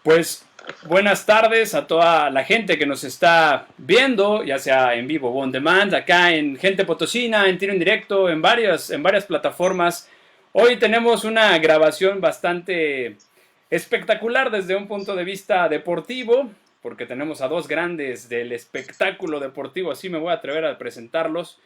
Pues buenas tardes a toda la gente que nos está viendo, ya sea en vivo o on demand, acá en Gente Potosina, en tiro en directo, en varias plataformas. Hoy tenemos una grabación bastante espectacular desde un punto de vista deportivo, porque tenemos a dos grandes del espectáculo deportivo, así me voy a atrever a presentarlos.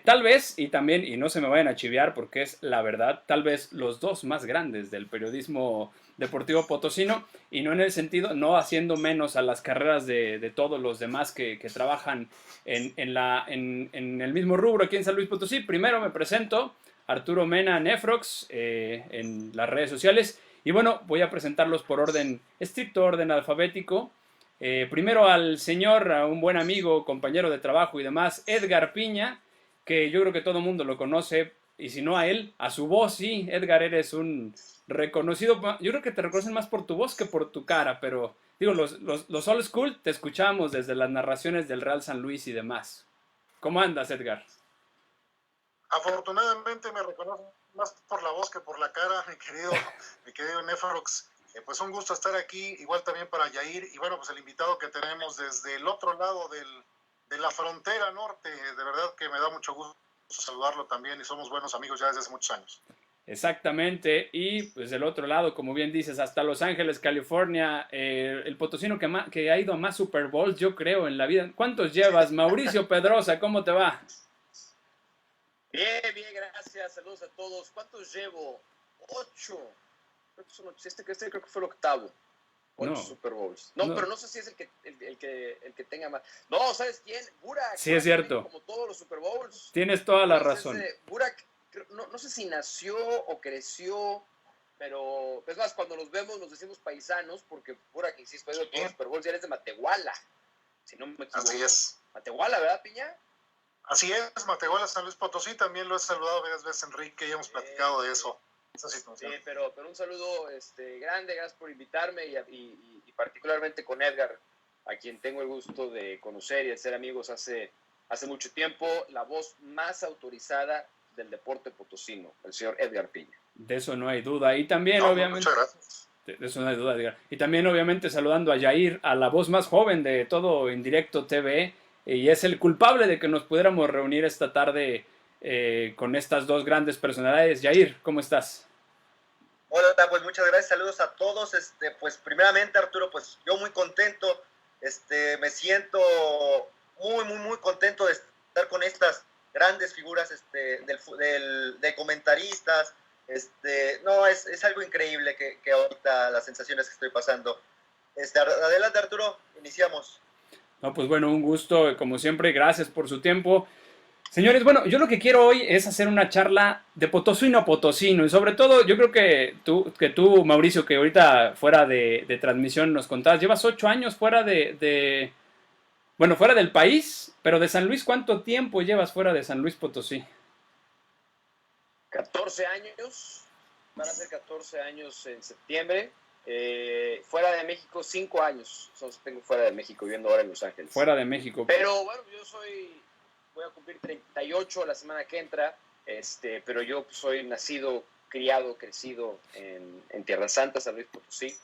Tal vez, y también, y no se me vayan a chiviar porque es la verdad, tal vez los dos más grandes del periodismo deportivo potosino, y no en el sentido, no haciendo menos a las carreras de todos los demás que trabajan en el mismo rubro aquí en San Luis Potosí. Primero me presento, Arturo Mena Nefrox, en las redes sociales, y bueno, voy a presentarlos por orden estricto, orden alfabético. Primero al señor, a un buen amigo, compañero de trabajo y demás, Edgar Piña, que yo creo que todo el mundo lo conoce, y si no a él, a su voz, sí. Edgar, eres un reconocido, yo creo que te reconocen más por tu voz que por tu cara, pero digo, los old school te escuchamos desde las narraciones del Real San Luis y demás. ¿Cómo andas, Edgar? Afortunadamente me reconocen más por la voz que por la cara, mi querido Nefrox. Pues un gusto estar aquí, igual también para Yair, y bueno, pues el invitado que tenemos desde el otro lado de la frontera norte, de verdad que me da mucho gusto saludarlo también, y somos buenos amigos ya desde hace muchos años. Exactamente, y pues del otro lado, como bien dices, hasta Los Ángeles, California, el potosino que ha ido a más Super Bowls, yo creo, en la vida. ¿Cuántos llevas? Mauricio Pedrosa, ¿cómo te va? Bien, bien, gracias. Saludos a todos. ¿Cuántos llevo? 8. Creo que son 8. Este creo que fue el octavo. 8 No, Super Bowls. No, no, pero no sé si es el que tenga más. No, ¿sabes quién? Burak. sí es Burak tiene cierto, como todos los Super Bowls. tienes toda la Entonces, razón. Burak, no sé si nació o creció, pero es más, cuando nos vemos nos decimos paisanos, porque Burak, insisto, ha ido a todos los Super Bowls y eres de Matehuala, si no me equivoco. Así es. Matehuala, ¿verdad, Piña? Así es, Matehuala, San Luis Potosí, también lo he saludado varias veces, Enrique, y hemos platicado de eso, esa situación. Sí, pero un saludo grande, gracias por invitarme y particularmente con Edgar, a quien tengo el gusto de conocer y de ser amigos hace mucho tiempo, la voz más autorizada del deporte potosino, el señor Edgar Piña. De eso no hay duda. Y también, No, obviamente, muchas gracias. de eso no hay duda, Edgar. Y también, obviamente, saludando a Yair, a la voz más joven de todo Indirecto TV, y es el culpable de que nos pudiéramos reunir esta tarde con estas dos grandes personalidades. Yair, ¿cómo estás? Hola, pues muchas gracias, saludos a todos. Pues primeramente, Arturo, pues yo muy contento, me siento muy contento de estar con estas grandes figuras de comentaristas. No, es algo increíble que ahorita las sensaciones que estoy pasando. Adelante, Arturo, iniciamos. No, pues bueno, un gusto, como siempre, gracias por su tiempo. Señores, bueno, yo lo que quiero hoy es hacer una charla de potosino a potosino, y sobre todo yo creo que tú, Mauricio, que ahorita fuera de transmisión nos contabas, llevas 8 años fuera bueno, fuera del país, pero de San Luis, ¿cuánto tiempo llevas fuera de San Luis Potosí? 14 años, van a ser 14 años en septiembre. Fuera de México, 5 años. Tengo fuera de México, viviendo ahora en Los Ángeles. Fuera de México. Pero bueno, voy a cumplir 38 la semana que entra, pero yo soy nacido, criado, crecido en Tierra Santa, San Luis Potosí.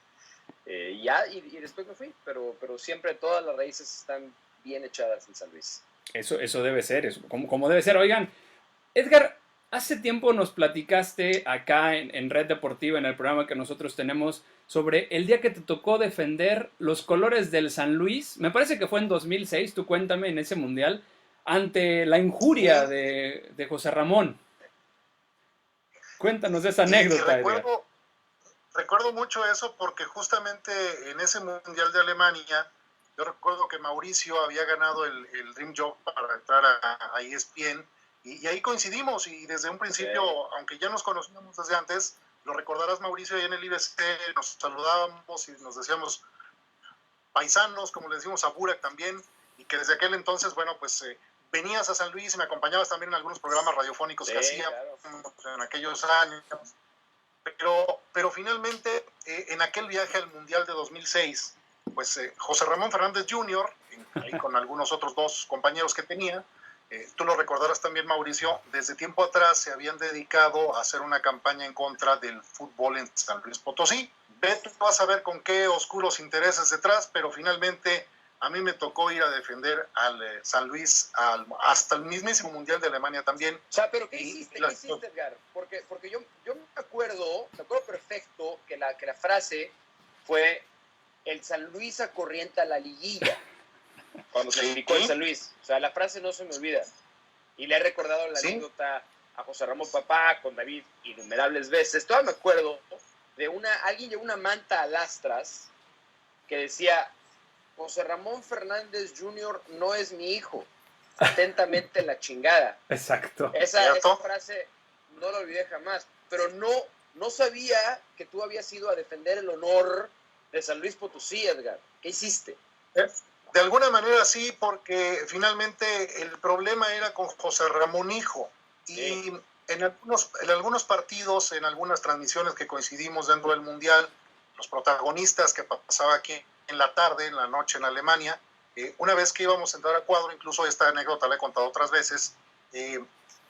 Y después me fui, pero siempre todas las raíces están bien echadas en San Luis. Eso debe ser, eso, como debe ser. Oigan, Edgar, hace tiempo nos platicaste acá en Red Deportiva, en el programa que nosotros tenemos, sobre el día que te tocó defender los colores del San Luis. Me parece que fue en 2006, tú cuéntame, en ese mundial, ante la injuria de José Ramón. Cuéntanos de esa anécdota, Edgar. Recuerdo mucho eso porque justamente en ese Mundial de Alemania, yo recuerdo que Mauricio había ganado el Dream Job para entrar a ESPN, y ahí coincidimos, y desde un principio, aunque ya nos conocíamos desde antes, lo recordarás, Mauricio, ahí en el IBC nos saludábamos y nos decíamos paisanos, como le decimos a Burak también, y que desde aquel entonces, bueno, pues venías a San Luis y me acompañabas también en algunos programas radiofónicos que hacíamos en aquellos años. Pero finalmente, en aquel viaje al Mundial de 2006, pues José Ramón Fernández Jr., ahí con algunos otros dos compañeros que tenía, tú lo recordarás también, Mauricio, desde tiempo atrás se habían dedicado a hacer una campaña en contra del fútbol en San Luis Potosí, tú vas a ver con qué oscuros intereses detrás, pero finalmente a mí me tocó ir a defender al San Luis hasta el mismísimo Mundial de Alemania también. O sea, pero ¿qué hiciste, Edgar? Porque yo me acuerdo perfecto que la frase fue: el San Luis acorrienta la liguilla, cuando se dedicó el San Luis. O sea, la frase no se me olvida. Y le he recordado la anécdota a José Ramón Papá, con David, innumerables veces. Todavía me acuerdo de alguien llevó una manta a lastras que decía: José Ramón Fernández Jr. no es mi hijo. Atentamente la chingada. Exacto. Esa frase no la olvidé jamás. Pero no sabía que tú habías ido a defender el honor de San Luis Potosí, Edgar. ¿Qué hiciste? De alguna manera sí, porque finalmente el problema era con José Ramón hijo. Y en algunos partidos, en algunas transmisiones que coincidimos dentro del Mundial, los protagonistas que pasaba aquí en la tarde, en la noche en Alemania, una vez que íbamos a entrar a cuadro, incluso esta anécdota la he contado otras veces,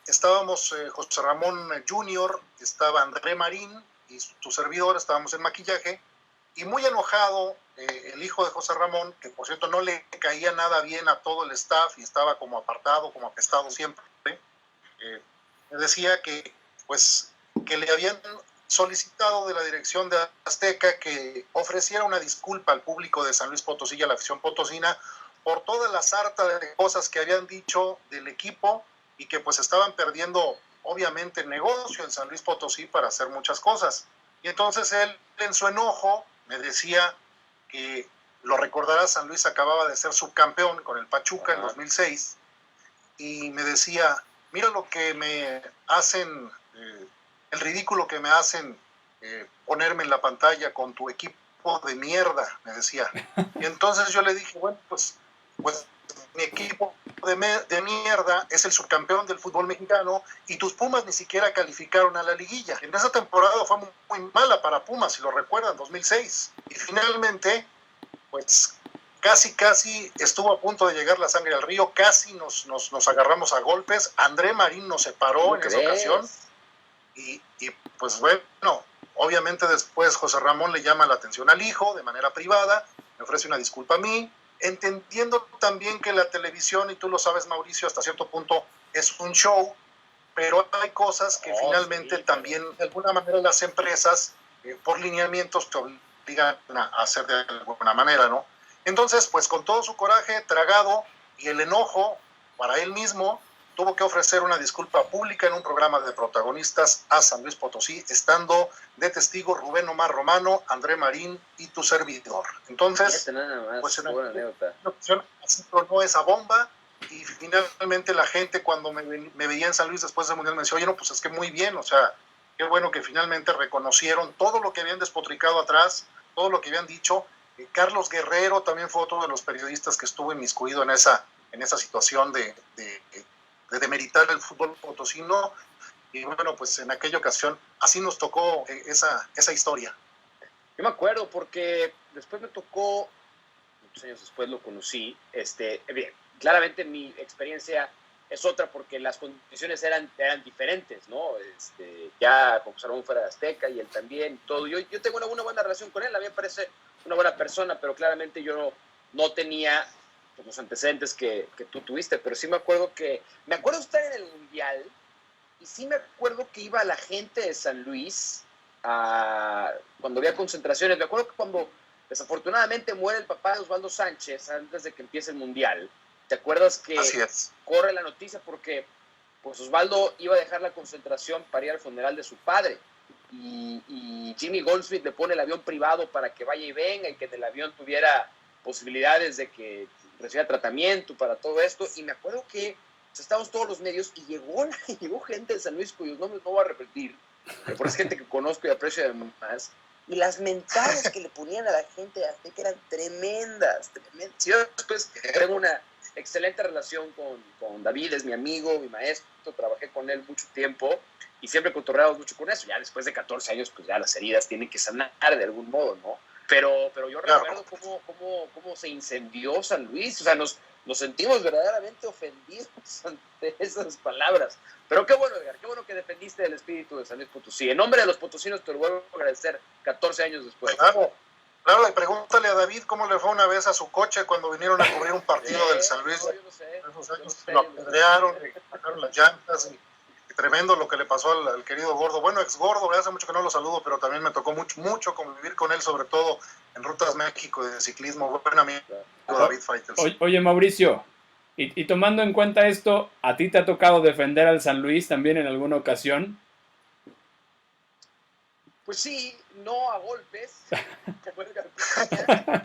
estábamos José Ramón Jr., estaba André Marín y tu servidor, estábamos en maquillaje, y muy enojado el hijo de José Ramón, que por cierto no le caía nada bien a todo el staff y estaba como apartado, como apestado siempre, me decía que le habían solicitado de la dirección de Azteca que ofreciera una disculpa al público de San Luis Potosí y a la afición potosina por toda la sarta de cosas que habían dicho del equipo y que pues estaban perdiendo obviamente el negocio en San Luis Potosí para hacer muchas cosas. Y entonces él, en su enojo, me decía que, lo recordarás, San Luis acababa de ser subcampeón con el Pachuca en 2006, y me decía: mira lo que me hacen, el ridículo que me hacen ponerme en la pantalla con tu equipo de mierda, me decía. Y entonces yo le dije: bueno, pues mi equipo de mierda es el subcampeón del fútbol mexicano y tus Pumas ni siquiera calificaron a la liguilla. En esa temporada fue muy mala para Pumas, si lo recuerdan, 2006. Y finalmente, pues casi estuvo a punto de llegar la sangre al río, casi nos agarramos a golpes. André Marín nos separó en esa ocasión y pues bueno, obviamente después José Ramón le llama la atención al hijo de manera privada, me ofrece una disculpa a mí, entendiendo también que la televisión, y tú lo sabes, Mauricio, hasta cierto punto es un show, pero hay cosas que finalmente también de alguna manera las empresas por lineamientos te obligan a hacer de alguna manera, ¿no? Entonces, pues con todo su coraje tragado y el enojo para él mismo, tuvo que ofrecer una disculpa pública en un programa de protagonistas a San Luis Potosí, estando de testigo Rubén Omar Romano, André Marín y tu servidor. Entonces, pues en una ocasión así tronó esa bomba, y finalmente la gente, cuando me veía en San Luis después del Mundial, me decía: oye, no, pues es que muy bien, o sea, qué bueno que finalmente reconocieron todo lo que habían despotricado atrás, todo lo que habían dicho. Carlos Guerrero también fue otro de los periodistas que estuvo inmiscuido en esa situación de demeritar el fútbol potosino, y bueno, pues en aquella ocasión así nos tocó esa historia. Yo me acuerdo porque después me tocó, muchos años después lo conocí, bien, claramente mi experiencia es otra porque las condiciones eran diferentes, ¿no? Ya José Ramón fuera de Azteca y él también, todo. Yo tengo una buena relación con él, a mí me parece una buena persona, pero claramente yo no tenía los antecedentes que tú tuviste, pero sí me acuerdo estar en el Mundial, y sí me acuerdo que iba la gente de San Luis cuando había concentraciones. Me acuerdo que cuando desafortunadamente muere el papá de Osvaldo Sánchez antes de que empiece el Mundial, ¿te acuerdas que corre la noticia porque pues Osvaldo iba a dejar la concentración para ir al funeral de su padre? Y Jimmy Goldsmith le pone el avión privado para que vaya y venga, y que en el avión tuviera posibilidades de que recibiera tratamiento para todo esto. Y me acuerdo que estábamos todos los medios y llegó gente de San Luis cuyos nombres no voy a repetir, pero es gente que conozco y aprecio además, y las mentadas que le ponían a la gente de Azteca eran tremendas. Yo después tengo una excelente relación con David, es mi amigo, mi maestro, trabajé con él mucho tiempo y siempre cotorreamos mucho con eso. Ya después de 14 años, pues ya las heridas tienen que sanar de algún modo, ¿no? Pero yo Claro. recuerdo cómo se incendió San Luis, o sea, nos sentimos verdaderamente ofendidos ante esas palabras. Pero qué bueno, Edgar, qué bueno que defendiste el espíritu de San Luis Potosí. En nombre de los potosinos te lo vuelvo a agradecer 14 años después. Claro, claro, y pregúntale a David cómo le fue una vez a su coche cuando vinieron a cubrir un partido del San Luis. No, yo no sé. Esos años lo apedrearon, le sacaron las llantas y tremendo lo que le pasó al querido Gordo. Bueno, ex Gordo, hace mucho que no lo saludo, pero también me tocó mucho convivir con él, sobre todo en Rutas México de ciclismo. Buen amigo David Faites. Oye, Mauricio, y tomando en cuenta esto, ¿a ti te ha tocado defender al San Luis también en alguna ocasión? Pues sí, no a golpes, como Edgar Piña.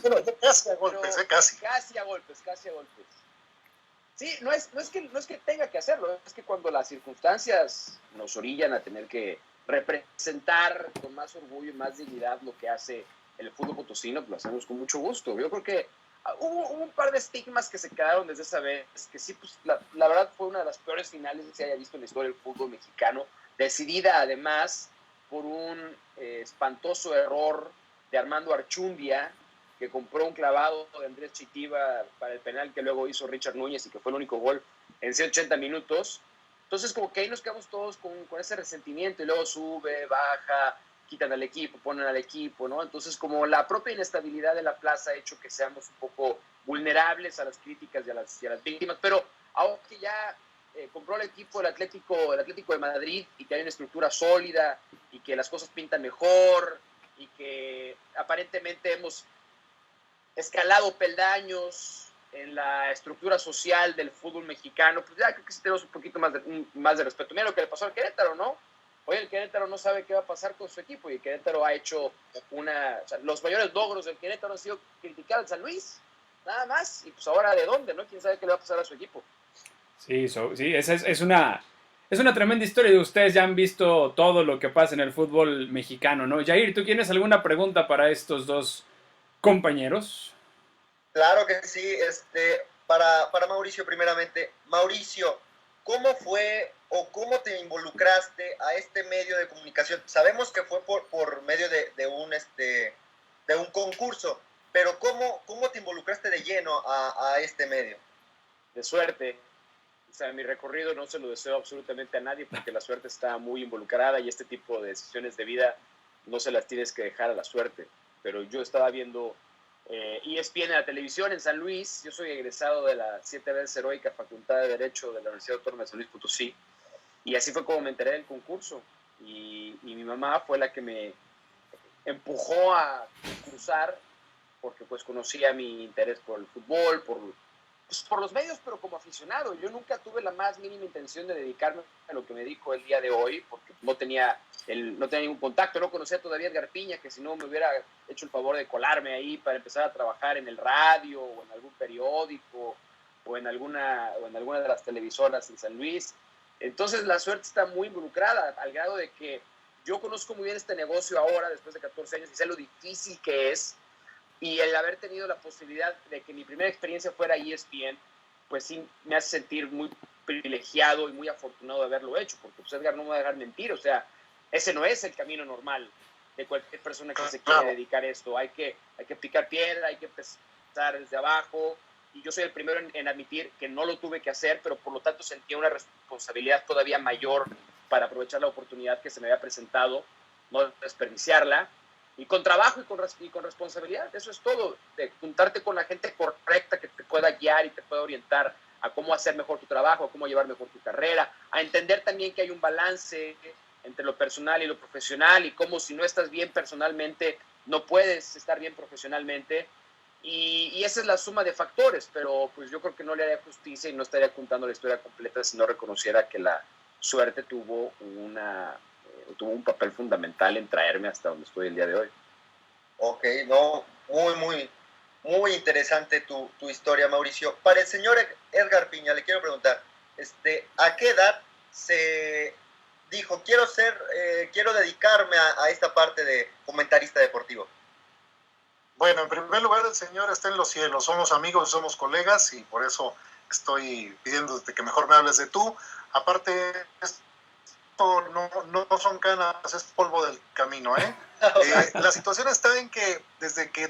Bueno, casi a golpes, casi. Casi a golpes. Sí, no es que tenga que hacerlo, es que cuando las circunstancias nos orillan a tener que representar con más orgullo y más dignidad lo que hace el fútbol potosino, pues lo hacemos con mucho gusto. Yo creo que hubo un par de estigmas que se quedaron desde esa vez, que sí, pues la verdad fue una de las peores finales que se haya visto en la historia del fútbol mexicano, decidida además por un espantoso error de Armando Archundia, que compró un clavado de Andrés Chitiba para el penal que luego hizo Richard Núñez y que fue el único gol en 180 minutos. Entonces, como que ahí nos quedamos todos con ese resentimiento y luego sube, baja, quitan al equipo, ponen al equipo, ¿no? Entonces, como la propia inestabilidad de la plaza ha hecho que seamos un poco vulnerables a las críticas y a las víctimas, pero ahora que ya compró el equipo el Atlético de Madrid y que hay una estructura sólida y que las cosas pintan mejor y que aparentemente hemos escalado peldaños en la estructura social del fútbol mexicano, pues ya creo que sí tenemos un poquito más de respeto. Mira lo que le pasó al Querétaro, ¿no? Hoy el Querétaro no sabe qué va a pasar con su equipo y el Querétaro ha hecho los mayores logros del Querétaro han sido criticar al San Luis, nada más, y pues ahora ¿de dónde, no? ¿Quién sabe qué le va a pasar a su equipo? Sí, esa es una tremenda historia y ustedes ya han visto todo lo que pasa en el fútbol mexicano, ¿no? Jair, ¿tú tienes alguna pregunta para estos dos compañeros? Claro que sí, para Mauricio primeramente. Mauricio, ¿cómo fue o cómo te involucraste a este medio de comunicación? Sabemos que fue por medio de un concurso, pero ¿cómo te involucraste de lleno a este medio? De suerte. O sea, mi recorrido no se lo deseo absolutamente a nadie porque la suerte está muy involucrada y este tipo de decisiones de vida no se las tienes que dejar a la suerte. Pero yo estaba viendo ESPN en la televisión en San Luis. Yo soy egresado de la 7 veces heroica Facultad de Derecho de la Universidad Autónoma de San Luis Potosí. Y así fue como me enteré del concurso. Y mi mamá fue la que me empujó a concursar porque pues conocía mi interés por el fútbol, por los medios, pero como aficionado. Yo nunca tuve la más mínima intención de dedicarme a lo que me dedico el día de hoy, porque no tenía ningún contacto, no conocía todavía a Edgar Piña, que si no me hubiera hecho el favor de colarme ahí para empezar a trabajar en el radio, o en algún periódico, o en alguna de las televisoras en San Luis. Entonces la suerte está muy involucrada, al grado de que yo conozco muy bien este negocio ahora, después de 14 años, y sé lo difícil que es. Y el haber tenido la posibilidad de que mi primera experiencia fuera ESPN, pues sí me hace sentir muy privilegiado y muy afortunado de haberlo hecho, porque pues Edgar no me va a dejar mentir, o sea, ese no es el camino normal de cualquier persona que se quiera dedicar a esto. Hay que picar piedra, hay que empezar desde abajo, y yo soy el primero en admitir que no lo tuve que hacer, pero por lo tanto sentía una responsabilidad todavía mayor para aprovechar la oportunidad que se me había presentado, no desperdiciarla. Y con trabajo y con responsabilidad, eso es todo, de juntarte con la gente correcta que te pueda guiar y te pueda orientar a cómo hacer mejor tu trabajo, a cómo llevar mejor tu carrera, a entender también que hay un balance entre lo personal y lo profesional y cómo si no estás bien personalmente, no puedes estar bien profesionalmente. Y esa es la suma de factores, pero pues yo creo que no le haría justicia y no estaría contando la historia completa si no reconociera que la suerte tuvo un papel fundamental en traerme hasta donde estoy el día de hoy. Ok, no, muy interesante tu historia, Mauricio. Para el señor Edgar Piña, le quiero preguntar, ¿a qué edad se dijo, quiero dedicarme a esta parte de comentarista deportivo? Bueno, en primer lugar, el Señor está en los cielos. Somos amigos, somos colegas y por eso estoy pidiéndote que mejor me hables de tú. Aparte, no son canas, es polvo del camino, ¿eh? La situación está en que desde que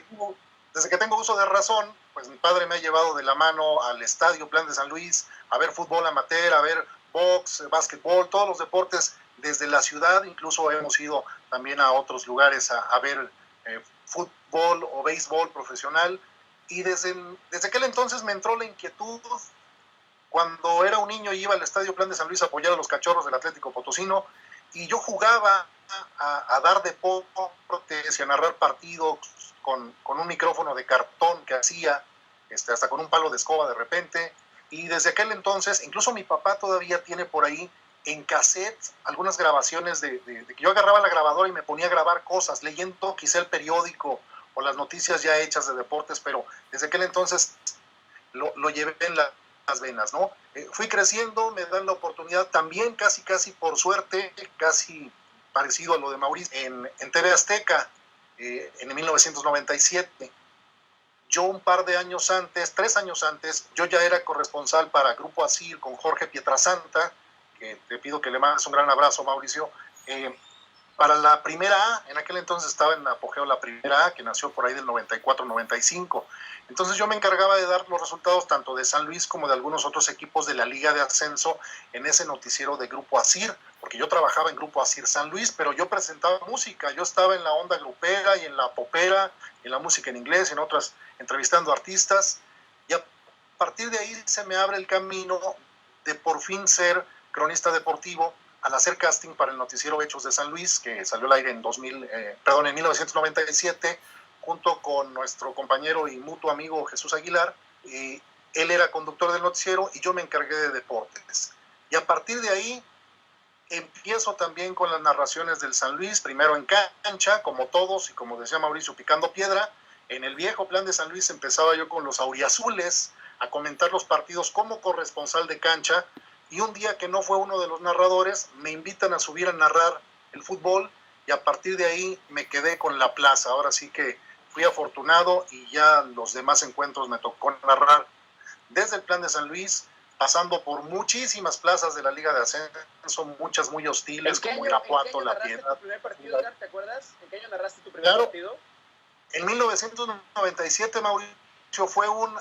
tengo uso de razón, pues mi padre me ha llevado de la mano al estadio Plan de San Luis a ver fútbol amateur, a ver box, básquetbol, todos los deportes desde la ciudad. Incluso hemos ido también a otros lugares a ver fútbol o béisbol profesional. Y desde aquel entonces me entró la inquietud. Cuando era un niño iba al estadio Plan de San Luis a apoyar a los Cachorros del Atlético Potosino, y yo jugaba a dar deportes y a narrar partidos con un micrófono de cartón que hacía, hasta con un palo de escoba de repente. Y desde aquel entonces, incluso mi papá todavía tiene por ahí en cassette algunas grabaciones de que yo agarraba la grabadora y me ponía a grabar cosas, leyendo quizá el periódico o las noticias ya hechas de deportes, pero desde aquel entonces lo llevé en las venas, ¿no? Fui creciendo, me dan la oportunidad también, casi por suerte, casi parecido a lo de Mauricio, en TV Azteca, en 1997. Yo un par de años antes, 3 años antes, yo ya era corresponsal para Grupo ASIR con Jorge Pietrasanta, que te pido que le mandes un gran abrazo, Mauricio, para la primera A. En aquel entonces estaba en apogeo la primera A, que nació por ahí del 94-95. Entonces yo me encargaba de dar los resultados tanto de San Luis como de algunos otros equipos de la Liga de Ascenso en ese noticiero de Grupo ASIR, porque yo trabajaba en Grupo ASIR San Luis, pero yo presentaba música, yo estaba en la onda grupera y en la popera, en la música en inglés, en otras, entrevistando artistas, y a partir de ahí se me abre el camino de por fin ser cronista deportivo al hacer casting para el noticiero Hechos de San Luis, que salió al aire en 1997, junto con nuestro compañero y mutuo amigo Jesús Aguilar. Él era conductor del noticiero y yo me encargué de deportes. Y a partir de ahí empiezo también con las narraciones del San Luis, primero en cancha, como todos, y como decía Mauricio, picando piedra. En el viejo Plan de San Luis empezaba yo con los auriazules a comentar los partidos como corresponsal de cancha, y un día que no fue uno de los narradores, me invitan a subir a narrar el fútbol, y a partir de ahí me quedé con la plaza. Ahora sí que fui afortunado, y ya los demás encuentros me tocó narrar desde el Plan de San Luis, pasando por muchísimas plazas de la Liga de Ascenso, muchas muy hostiles, como Irapuato, La Piedad. ¿Tu primer partido, Edgar, te acuerdas? ¿En qué año narraste tu primer partido? En 1997, Mauricio, fue un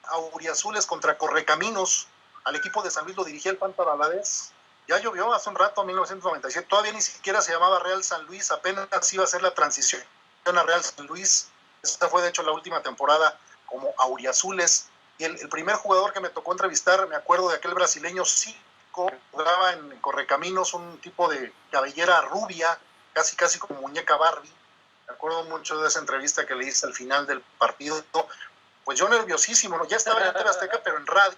auriazules contra Correcaminos. Al equipo de San Luis lo dirigía el Panta Valadez. Ya llovió hace un rato, en 1997. Todavía ni siquiera se llamaba Real San Luis, apenas iba a ser la transición a Real San Luis. Esta fue, de hecho, la última temporada como auriazules. Y el primer jugador que me tocó entrevistar, me acuerdo de aquel brasileño Zico, jugaba en Correcaminos, un tipo de cabellera rubia, casi como muñeca Barbie. Me acuerdo mucho de esa entrevista que le hice al final del partido. Pues yo nerviosísimo, ¿no? Ya estaba en TV Azteca, pero en radio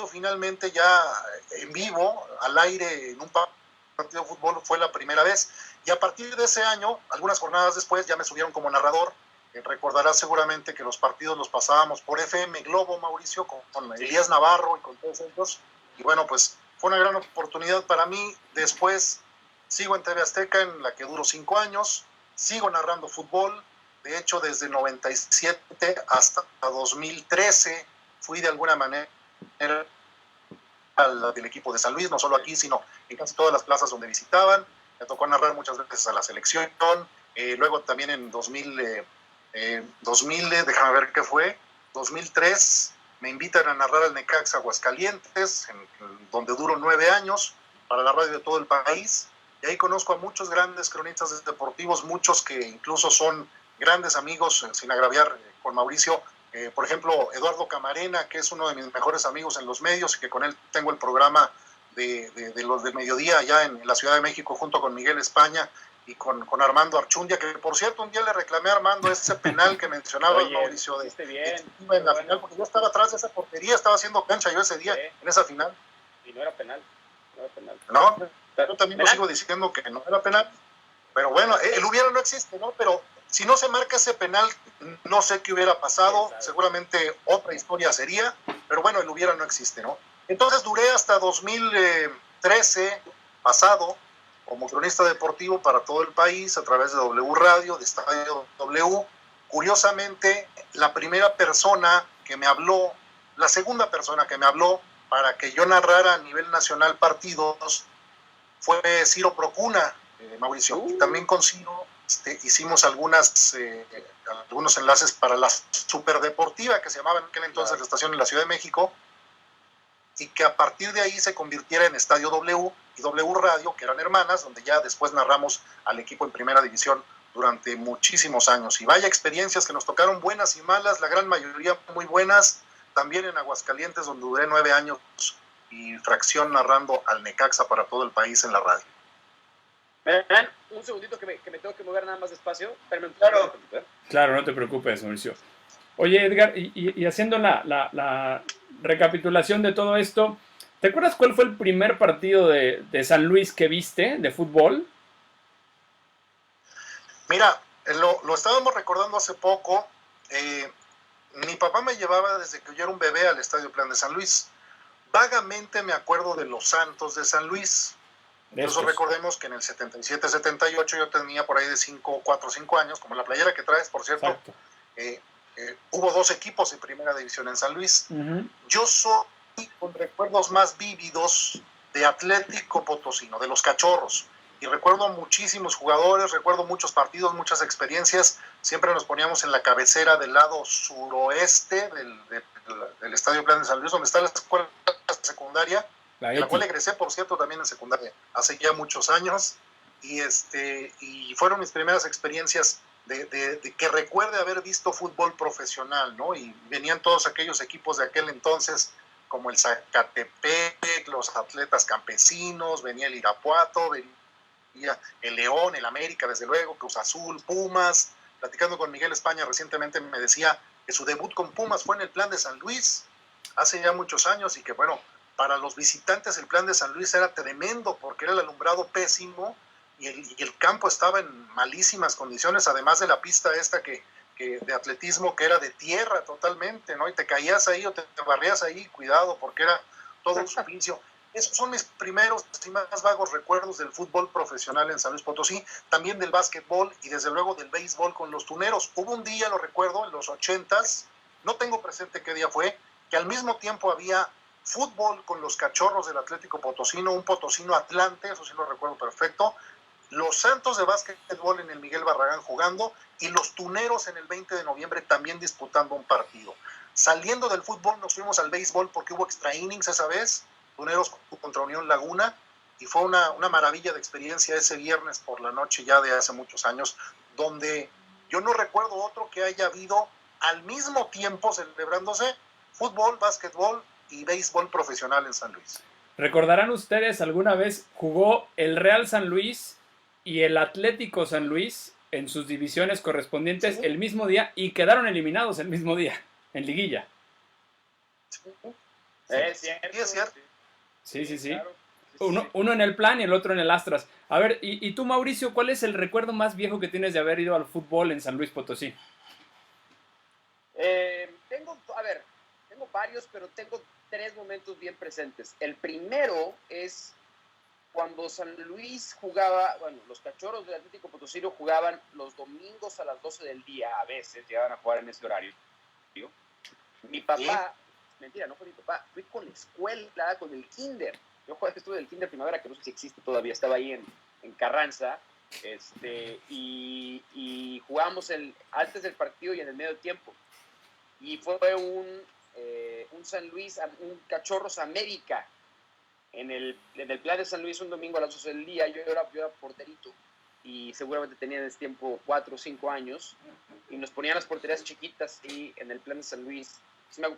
finalmente ya en vivo, al aire, en un partido de fútbol, fue la primera vez. Y a partir de ese año, algunas jornadas después, ya me subieron como narrador. Recordarás seguramente que los partidos los pasábamos por FM Globo, Mauricio, con Elías Navarro y con todos ellos. Y bueno, pues fue una gran oportunidad para mí. Después sigo en TV Azteca, en la que duro 5 años. Sigo narrando fútbol. De hecho, desde 97 hasta 2013 fui de alguna manera del equipo de San Luis, no solo aquí, sino en casi todas las plazas donde visitaban. Me tocó narrar muchas veces a la selección. Luego también en 2000, déjame ver qué fue, 2003, me invitan a narrar al Necaxa Aguascalientes, donde duro 9 años, para la radio de todo el país. Y ahí conozco a muchos grandes cronistas deportivos, muchos que incluso son grandes amigos, sin agraviar con Mauricio. Por ejemplo, Eduardo Camarena, que es uno de mis mejores amigos en los medios, y que con él tengo el programa de los del mediodía allá en la Ciudad de México, junto con Miguel España y con Armando Archundia, que por cierto un día le reclamé a Armando ese penal que mencionaba Mauricio de en la final, porque yo estaba atrás de esa portería, estaba haciendo cancha yo ese día, en esa final. Y no era penal. No, yo también lo sigo diciendo que no era penal, pero bueno, el hubiera no existe, ¿no? Pero si no se marca ese penal, no sé qué hubiera pasado, seguramente otra historia sería, pero bueno, el hubiera no existe, ¿no? Entonces duré hasta 2013 pasado como cronista deportivo para todo el país a través de W Radio, de Estadio W. Curiosamente, la segunda persona que me habló para que yo narrara a nivel nacional partidos, fue Ciro Procuna, Mauricio. Y también con Ciro hicimos algunos enlaces para la Superdeportiva, que se llamaba en aquel entonces la estación en la Ciudad de México, y que a partir de ahí se convirtiera en Estadio W y W Radio, que eran hermanas, donde ya después narramos al equipo en primera división durante muchísimos años. Y vaya experiencias que nos tocaron, buenas y malas, la gran mayoría muy buenas, también en Aguascalientes, donde duré 9 años y fracción narrando al Necaxa para todo el país en la radio. Un segundito que me tengo que mover nada más despacio. Claro, no te preocupes, Mauricio. Oye, Edgar, y haciendo la recapitulación de todo esto, ¿te acuerdas cuál fue el primer partido de San Luis que viste de fútbol? Mira, lo estábamos recordando hace poco. Mi papá me llevaba desde que yo era un bebé al Estadio Plan de San Luis. Vagamente me acuerdo de los Santos de San Luis. Incluso recordemos que en el 77-78 yo tenía por ahí de 4 o 5 años, como la playera que traes, por cierto. Hubo 2 equipos en primera división en San Luis. Uh-huh. Yo soy con recuerdos más vívidos de Atlético Potosino, de los Cachorros. Y recuerdo muchísimos jugadores, recuerdo muchos partidos, muchas experiencias. Siempre nos poníamos en la cabecera del lado suroeste del Estadio Plan de San Luis, donde está la escuela secundaria, en la cual egresé, por cierto, también en secundaria, hace ya muchos años. Y fueron mis primeras experiencias de que recuerde haber visto fútbol profesional, ¿no? Y venían todos aquellos equipos de aquel entonces, como el Zacatepec, los Atletas Campesinos, venía el Irapuato, venía el León, el América, desde luego, Cruz Azul, Pumas. Platicando con Miguel España recientemente me decía que su debut con Pumas fue en el Plan de San Luis hace ya muchos años, y que bueno, para los visitantes el Plan de San Luis era tremendo porque era el alumbrado pésimo y el campo estaba en malísimas condiciones, además de la pista esta que de atletismo, que era de tierra totalmente, ¿no? Y te caías ahí o te barrías ahí, cuidado, porque era todo un suplicio. Esos son mis primeros y más vagos recuerdos del fútbol profesional en San Luis Potosí, también del básquetbol y desde luego del béisbol con los Tuneros. Hubo un día, lo recuerdo, en los 80s, no tengo presente qué día fue, que al mismo tiempo había fútbol con los Cachorros del Atlético Potosino, un Potosino Atlante, eso sí lo recuerdo perfecto, los Santos de básquetbol en el Miguel Barragán jugando y los Tuneros en el 20 de noviembre también disputando un partido. Saliendo del fútbol nos fuimos al béisbol porque hubo extra innings esa vez, Tuneros contra Unión Laguna, y fue una maravilla de experiencia ese viernes por la noche ya de hace muchos años, donde yo no recuerdo otro que haya habido al mismo tiempo celebrándose fútbol, básquetbol y béisbol profesional en San Luis. ¿Recordarán ustedes alguna vez jugó el Real San Luis y el Atlético San Luis en sus divisiones correspondientes el mismo día y quedaron eliminados el mismo día en liguilla? Es cierto. Sí. Claro. Uno en el Plan y el otro en el Astras. A ver, y tú, Mauricio, ¿cuál es el recuerdo más viejo que tienes de haber ido al fútbol en San Luis Potosí? Tengo varios, pero tengo 3 momentos bien presentes. El primero es cuando San Luis jugaba, bueno, los Cachorros del Atlético Potosino jugaban los domingos a las 12 del día, a veces llegaban a jugar en ese horario. Mi papá, mentira, no fue mi papá, fui con la escuela, con el kinder. Yo estuve en el kinder Primavera, que no sé si existe todavía, estaba ahí en Carranza, y jugábamos antes del partido y en el medio tiempo. Y fue un San Luis, un Cachorros América, en el Plan de San Luis un domingo a las 12 del día. Yo era porterito y seguramente tenía en ese tiempo 4 o 5 años, y nos ponían las porterías chiquitas y en el Plan de San Luis.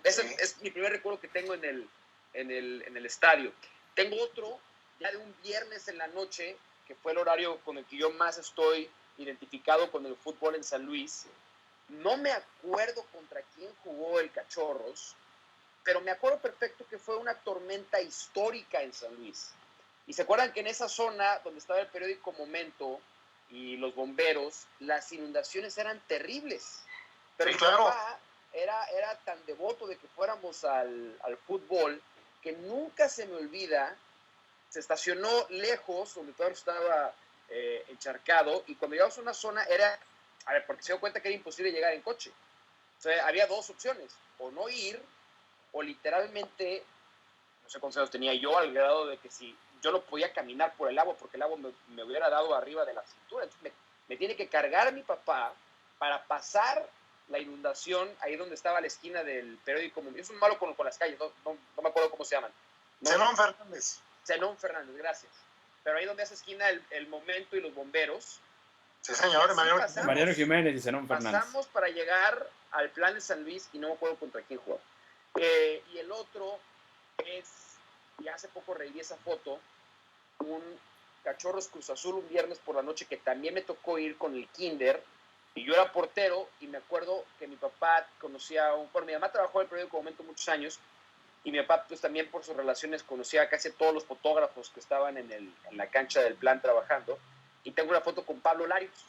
Ese es mi primer recuerdo que tengo en el estadio. Tengo otro ya de un viernes en la noche, que fue el horario con el que yo más estoy identificado con el fútbol en San Luis. No me acuerdo contra quién jugó el Cachorros, pero me acuerdo perfecto que fue una tormenta histórica en San Luis. Y se acuerdan que en esa zona donde estaba el periódico Momento y los bomberos, las inundaciones eran terribles. Pero sí, claro. Mi papá era tan devoto de que fuéramos al fútbol que nunca se me olvida. Se estacionó lejos, donde todo estaba encharcado, y cuando llegamos a una zona porque se dio cuenta que era imposible llegar en coche. O sea, había 2 opciones, o no ir, o literalmente, no sé cuántos años tenía yo, al grado de que si yo no podía caminar por el agua porque el agua me hubiera dado arriba de la cintura. Entonces me tiene que cargar mi papá para pasar la inundación ahí donde estaba la esquina del periódico. Es un malo con las calles, no me acuerdo cómo se llaman. ¿No? Zenón Fernández. Zenón Fernández, gracias. Pero ahí donde hace esquina el Momento y los bomberos. Sí, señor, Mariano Jiménez y Zenón Fernández. Pasamos para llegar al Plan de San Luis y no me acuerdo contra quién jugó. Y el otro es, y hace poco reví esa foto, un Cachorros Cruz Azul un viernes por la noche que también me tocó ir con el kinder y yo era portero y me acuerdo que mi papá conocía mi mamá trabajó en el periódico Momento muchos años y mi papá pues también por sus relaciones conocía a casi todos los fotógrafos que estaban en la cancha del Plan trabajando y tengo una foto con Pablo Larios,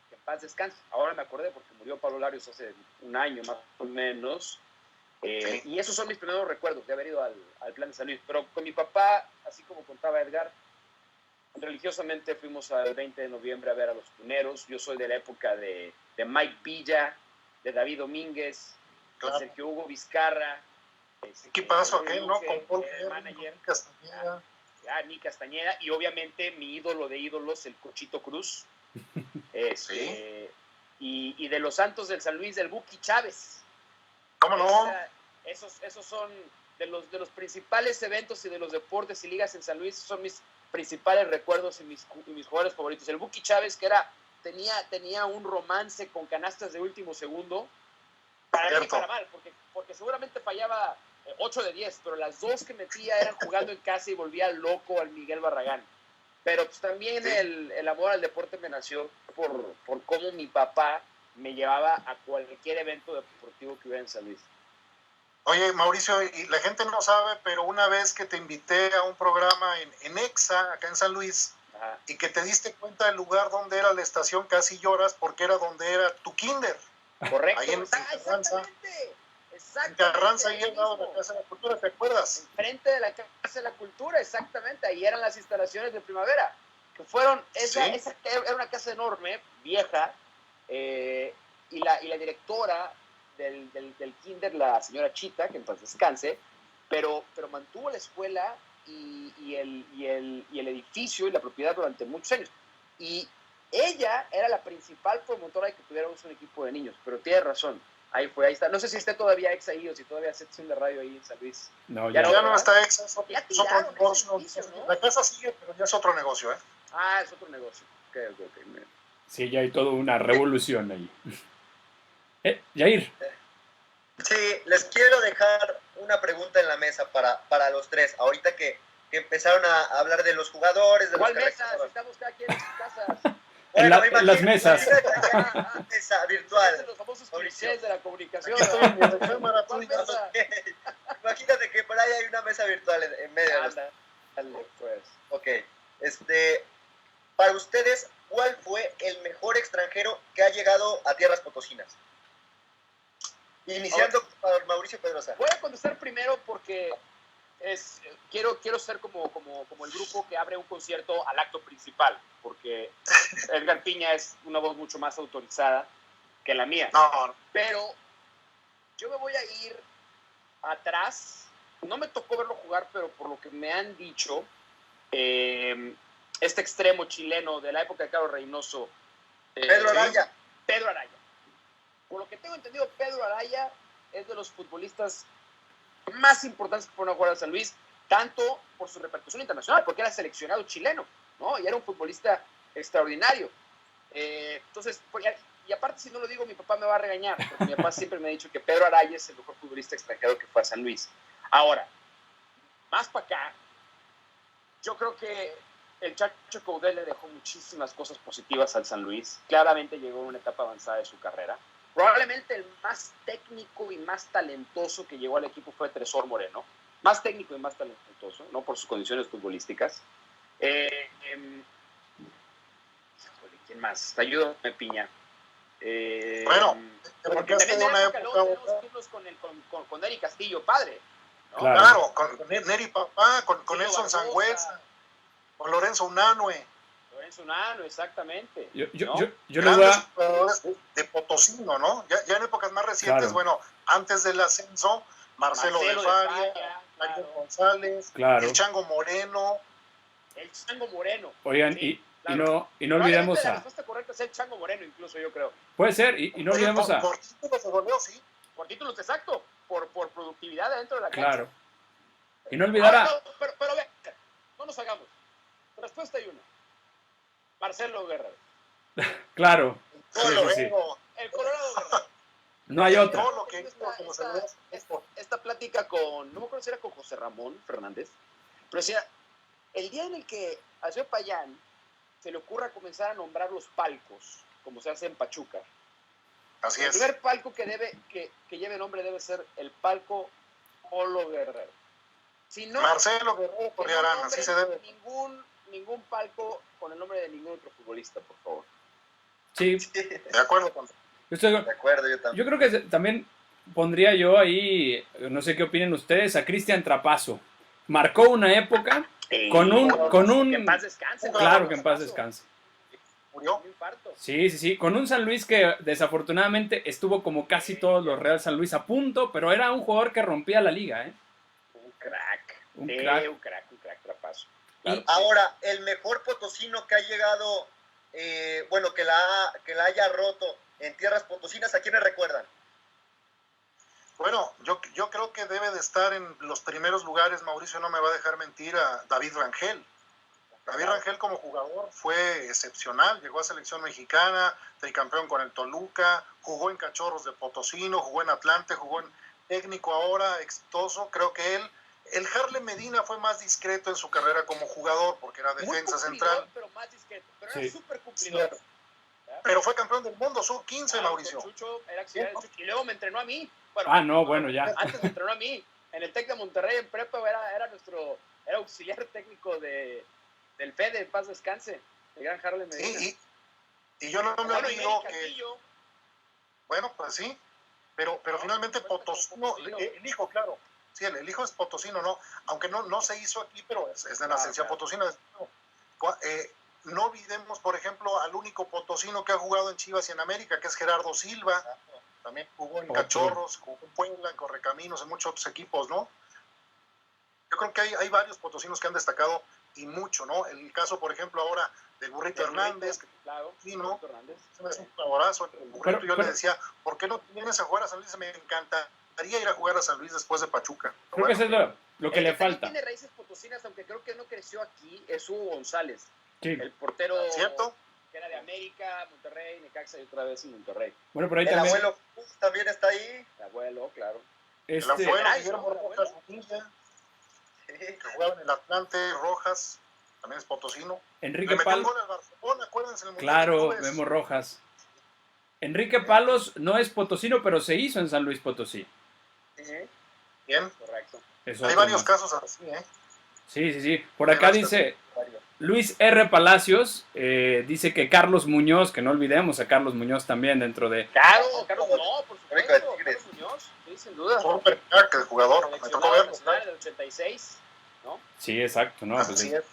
que en paz descanse. Ahora me acordé porque murió Pablo Larios hace un año más o menos. Sí. Y esos son mis primeros recuerdos de haber ido al Plan de San Luis. Pero con mi papá, así como contaba Edgar, religiosamente fuimos al 20 de noviembre a ver a los Tuneros. Yo soy de la época de Mike Villa, de David Domínguez, de Sergio Hugo Vizcarra. ¿Qué pasó aquel, no? Con Paul manager, Nick Castañeda. Y obviamente mi ídolo de ídolos, el Cochito Cruz. Sí. Y de los Santos del San Luis, del Buki Chávez. ¿Cómo no? Esos son de los principales eventos y de los deportes y ligas en San Luis, son mis principales recuerdos y mis jugadores favoritos. El Buki Chávez, que tenía un romance con canastas de último segundo, para bien y para mal, porque seguramente fallaba 8 de 10, pero las 2 que metía eran jugando en casa y volvía loco al Miguel Barragán. Pero pues también sí. el amor al deporte me nació por cómo mi papá me llevaba a cualquier evento deportivo que hubiera en San Luis. Oye, Mauricio, y la gente no sabe, pero una vez que te invité a un programa en EXA, acá en San Luis, ajá, y que te diste cuenta del lugar donde era la estación, casi lloras porque era donde era tu kinder. Correcto. Ahí en Carranza. Exactamente. En Carranza, ahí al lado de la Casa de la Cultura, ¿te acuerdas? Enfrente de la Casa de la Cultura, exactamente. Ahí eran las instalaciones de Primavera, que fueron, esa era una casa enorme, vieja, y la directora del kinder, la señora Chita, que en paz descanse, pero mantuvo la escuela y el edificio y la propiedad durante muchos años. Y ella era la principal promotora de que tuviéramos un equipo de niños, pero tiene razón. Ahí está. No sé si está todavía Exa ahí o si todavía hace sección de radio ahí en San Luis. No, ya no está Exa, es otro negocio. ¿No? La casa sigue, pero ya es otro negocio, ¿eh? Ah, es otro negocio. Okay. Sí, ya hay toda una revolución ahí. Yair. Sí, les quiero dejar una pregunta en la mesa para los tres. Ahorita que empezaron a hablar de los jugadores, de ¿cuál los mesa? Si estamos cada quien en sus casas. Bueno, en las mesas. Mesa virtual. Los famosos clichés de la comunicación. Imagínate que por ahí hay una mesa virtual en medio. Dale, pues. Ok. Para ustedes, ¿cuál fue el mejor extranjero que ha llegado a tierras potosinas? Iniciando por Mauricio Pedrosa. Voy a contestar primero porque quiero ser como el grupo que abre un concierto al acto principal, porque Edgar Piña es una voz mucho más autorizada que la mía. No. Pero yo me voy a ir atrás. No me tocó verlo jugar, pero por lo que me han dicho, este extremo chileno de la época de Carlos Reynoso, Pedro Araya. Por lo que tengo entendido, Pedro Araya es de los futbolistas más importantes que fueron a jugar a San Luis, tanto por su repercusión internacional, porque era seleccionado chileno, ¿no? Y era un futbolista extraordinario. Entonces, y aparte si no lo digo, mi papá me va a regañar, porque mi papá siempre me ha dicho que Pedro Araya es el mejor futbolista extranjero que fue a San Luis. Ahora, más para acá, yo creo que el Chacho Caudel le dejó muchísimas cosas positivas al San Luis. Claramente llegó a una etapa avanzada de su carrera. Probablemente el más técnico y más talentoso que llegó al equipo fue Tresor Moreno. Más técnico y más talentoso, ¿no? Por sus condiciones futbolísticas. ¿Quién más? Ayúdame, Piña. Bueno, porque también en una época con Neri Castillo, padre, ¿no? Claro, con Neri Papá, con Nelson Sangüesa, con Lorenzo Unanue. Exactamente. Yo le voy a... de Potosino, ¿no? Ya en épocas más recientes, claro. Bueno, antes del ascenso, Marcelo de Faria, Mario González, el Chango Moreno, El Chango Moreno. Oigan, Sí, y no olvidemos La a... respuesta correcta es el Chango Moreno, incluso yo creo. Puede ser, y no olvidemos a... Por título se goleó, sí. Por títulos, exacto. Por productividad dentro de la cancha. Claro. Y no olvidar a... Pero ve, no nos hagamos. Respuesta hay una. Marcelo Guerrero. Claro. Sí, Todo lo sí, sí. vengo. El Colorado Guerrero. No hay otra. Todo lo que hizo, como se ve, Esta plática con, no me acuerdo si era con José Ramón Fernández, pero decía, el día en el que al señor Payán se le ocurra comenzar a nombrar los palcos, como se hace en Pachuca, Así el es. primer palco que lleve nombre debe ser el palco Polo Guerrero. Si no, Marcelo Guerrero que no Torrearán, así se debe. ningún palco con el nombre de ningún otro futbolista, por favor. Sí, De acuerdo con... estoy- De acuerdo, yo también. yo creo que también pondría yo ahí, no sé qué opinen ustedes, a Cristian Trapazo. Marcó una época con un... Que en paz descanse. ¿no? Claro que en paz descanse. Murió. Un infarto. Sí, sí, sí. Con un San Luis que desafortunadamente estuvo como casi todos los Real San Luis a punto, pero era un jugador que rompía la liga, ¿eh? Un crack. Un Sí, crack. un crack, Trapazo. Y- Ahora, el mejor potosino que ha llegado, bueno, que la haya roto en tierras potosinas, ¿a quiénes recuerdan? Bueno, yo creo que debe de estar en los primeros lugares, Mauricio no me va a dejar mentir, a David Rangel. David Rangel como jugador fue excepcional, llegó a selección mexicana, tricampeón con el Toluca, jugó en Cachorros de Potosino, jugó en Atlante, jugó en técnico ahora, exitoso. Creo que el Harlem Medina fue más discreto en su carrera como jugador, porque era defensa Muy cumplidor, central, pero más discreto. Pero Sí. era súper cumplidor. pero fue campeón del mundo, sub-15, Mauricio. Con Chucho, era auxiliar de Chucho. Y luego me entrenó a mí. Bueno, Ah, no, bueno, ya. antes me entrenó a mí. En el TEC de Monterrey, en prepa, era auxiliar técnico del FED, en paz descanse. El gran Harlem Medina. Sí, y yo no me Bueno, y olvido Neri que, Castillo. bueno, pues sí, pero finalmente Potosino, el hijo, claro, sí, el hijo es potosino, ¿no? Aunque no se hizo aquí, pero es de nacencia claro. potosina. No olvidemos, por ejemplo, al único potosino que ha jugado en Chivas y en América, que es Gerardo Silva. También jugó en Otro. Cachorros, jugó en Puebla, en Correcaminos, en muchos otros equipos, ¿no? Yo creo que hay varios potosinos que han destacado y mucho, ¿no? El caso, por ejemplo, ahora del Burrito Hernández, que Claro, sí, ¿no? Burrito Hernández. es un jugadorazo. El Burrito, yo pero- le decía, ¿por qué no vienes a jugar a San Luis? Me encantaría ir a jugar a San Luis después de Pachuca. Pero Creo que eso bueno, es lo que le también falta. tiene raíces potosinas, aunque creo que no creció aquí, es Hugo González, Sí. el portero ¿cierto? que era de América, Monterrey, Necaxa y otra vez en Monterrey. Bueno, por ahí El también... abuelo también está ahí. El abuelo, claro. El Este, abuelo, Bryce, Guillermo ¿no? Rojas, Bonilla, que jugaba en el Atlante, Rojas, también es potosino. Le Enrique metió un Palos... gol al Barcelona, acuérdense. En el Mundial de Claro, Clubes. Memo Rojas. Enrique Palos no es potosino, pero se hizo en San Luis Potosí. Bien, Correcto. Es hay otro varios más. casos así, ¿eh? Sí, sí, sí. Por acá Hay dice varios. Luis R. Palacios, dice que Carlos Muñoz, que no olvidemos a Carlos Muñoz también dentro de... Claro, Carlos, no, por Rico de supuesto. Tigres. Carlos Muñoz, sí, sin duda. Súper crack el jugador, me tocó Seleccionado verlo. nacional del 86, ¿no? Sí, exacto, ¿no? Pues Así sí. es.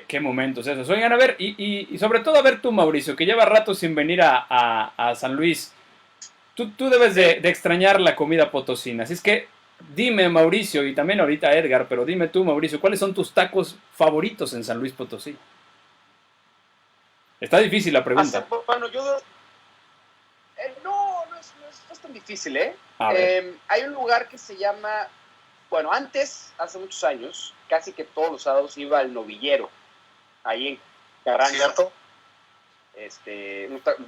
Qué momentos esos. Oigan, a ver, y sobre todo a ver tú, Mauricio, que lleva rato sin venir a San Luis. Tú debes de extrañar la comida potosina. Así es que dime, Mauricio, y también ahorita Edgar, pero dime tú, Mauricio, ¿cuáles son tus tacos favoritos en San Luis Potosí? Está difícil la pregunta. Bueno, yo... no es tan difícil, ¿eh? A ver. Hay un lugar que se llama... Bueno, antes, hace muchos años, casi que todos los sábados iba al Novillero, ahí en Carranza. ¿Cierto?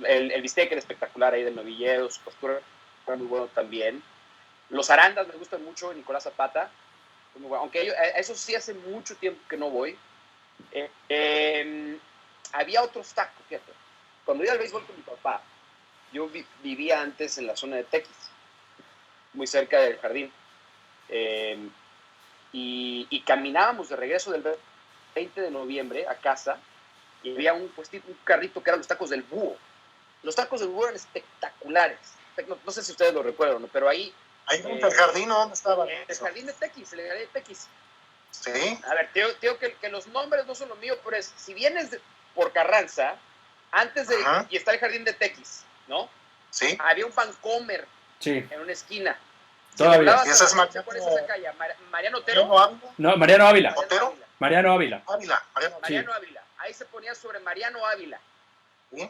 El bistec era espectacular ahí del Novillero, su postura era muy bueno también. Los arandas me gustan mucho, Nicolás Zapata, muy bueno. Aunque eso sí hace mucho tiempo que no voy. Había otros tacos, fíjate. Cuando iba al béisbol con mi papá, yo vivía antes en la zona de Tequis, muy cerca del jardín. Y caminábamos de regreso del 20 de noviembre a casa y había un carrito que eran los tacos del búho. Los tacos del búho eran espectaculares. No sé si ustedes lo recuerdan, ¿no? Pero ahí... Ahí frente al jardín, ¿dónde estaba? El jardín de Tequis, el jardín de Tequis. Sí, A ver, te digo que los nombres no son los míos, pero si vienes por Carranza, antes de... Ajá. Y está el jardín de Tequis, ¿no? sí. Había un Vancomer Sí, en una esquina. todavía. Y esa es ¿Cuál es esa calle? Mariano Otero. Mariano Ávila. No, Mariano Ávila. Mariano ¿Otero? Ávila. Mariano Ávila. Mariano Ávila. Ahí se ponía sobre Mariano Ávila. ¿Sí?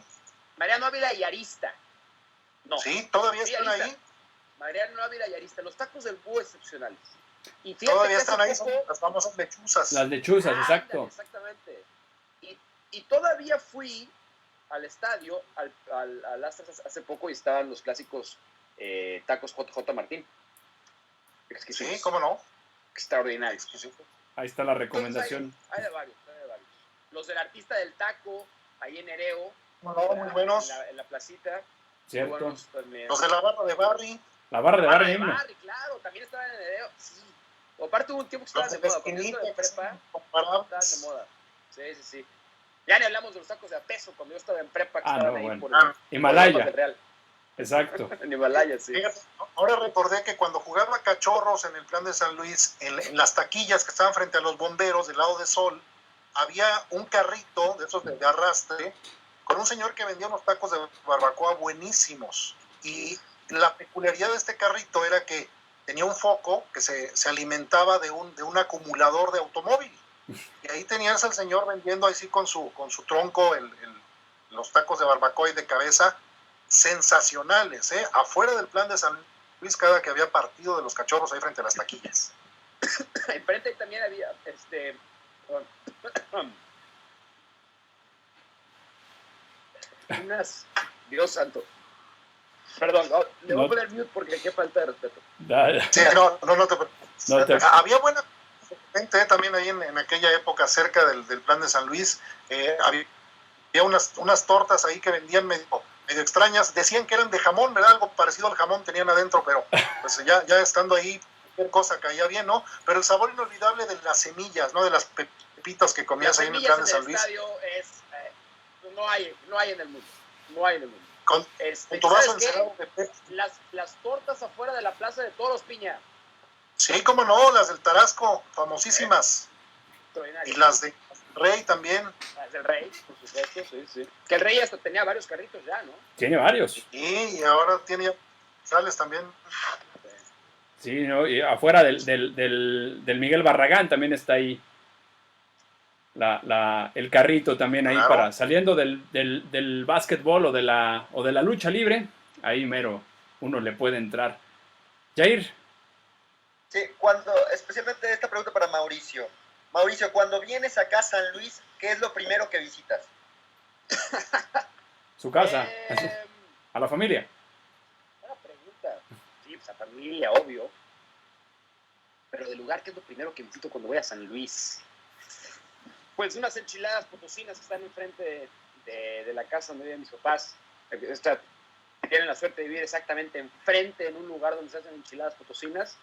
Mariano Ávila y Arista. No. Sí, todavía Sí, están Arista. ahí. Mariano Ávila y Arista. Los tacos del búho excepcionales. Y fíjate Todavía que están hace ahí, son poco- las famosas lechuzas. Las lechuzas, Ándale, exacto. exactamente. Y todavía fui al estadio, al Astras hace poco, y estaban los clásicos tacos JJ Martín. Exquisitos. Sí, cómo no. Extraordinarios. Exquisito. Ahí está la Entonces, recomendación. hay de varios, hay de varios. Los del artista del taco, ahí en Ereo. Cómo no, muy buenos. En la placita. Cierto. Muy buenos también. Los de la barra de Barry. La barra de Barra Barry de mismo. Barry, claro, también estaban en Ereo. Sí. O aparte hubo un tiempo que Los estaban de de la moda. Cuando yo estaba esquinita, en que son prepa, estaban de incomparables. moda. Sí, sí, sí. Ya ni hablamos de los tacos de a peso cuando yo estaba en prepa, que Ah, estaban no, ahí bueno. por Himalaya. por Real. Exacto. En Himalaya, sí. Fíjate, ahora recordé que cuando jugaba Cachorros en el Plan de San Luis, en las taquillas que estaban frente a los bomberos del lado de Sol, había un carrito de esos de arrastre con un señor que vendía unos tacos de barbacoa buenísimos. Y la peculiaridad de este carrito era que tenía un foco que se alimentaba de un acumulador de automóvil. Y ahí tenías al señor vendiendo así con su tronco los tacos de barbacoa y de cabeza, sensacionales, ¿eh? Afuera del Plan de San Luis, cada que había partido de los Cachorros ahí frente a las taquillas. Enfrente también había unas, Dios santo. Perdón, le voy a poner mute porque qué falta de respeto. Sí, no te preocupes. No te- Había buena gente también ahí en aquella época cerca del Plan de San Luis. Había unas tortas ahí que vendían medio extrañas. Decían que eran de jamón, ¿verdad? Algo parecido al jamón tenían adentro, pero pues ya estando ahí, cualquier cosa caía bien, ¿no? Pero el sabor inolvidable de las semillas, ¿no? De las pepitas que comías Las ahí en el semillas Plan de en San el Luis. estadio es no hay en el mundo. No hay en el mundo. Con tu vaso ¿sabes qué? encerrado de Pepsi. Las tortas afuera de la Plaza de Toros, Piña. Sí, cómo no, las del Tarasco, famosísimas. Extraordinario. Y las de Rey también. Las del Rey, por supuesto, sí, sí. Que el Rey hasta tenía varios carritos ya, ¿no? Tiene varios. Y ahora tiene sales también. Sí, ¿no? Y afuera del Miguel Barragán también está ahí el carrito también ahí Claro. para saliendo del básquetbol o de la lucha libre. Ahí mero uno le puede entrar. Jair, Sí, especialmente esta pregunta para Mauricio. Mauricio, cuando vienes acá a San Luis, ¿qué es lo primero que visitas? su casa, Eh, a la familia. Buena pregunta. Sí, pues a familia, obvio. Pero del lugar, ¿qué es lo primero que visito cuando voy a San Luis? Pues unas enchiladas potosinas que están enfrente de la casa donde viven mis papás. Tienen la suerte de vivir exactamente enfrente, en un lugar donde se hacen enchiladas potosinas.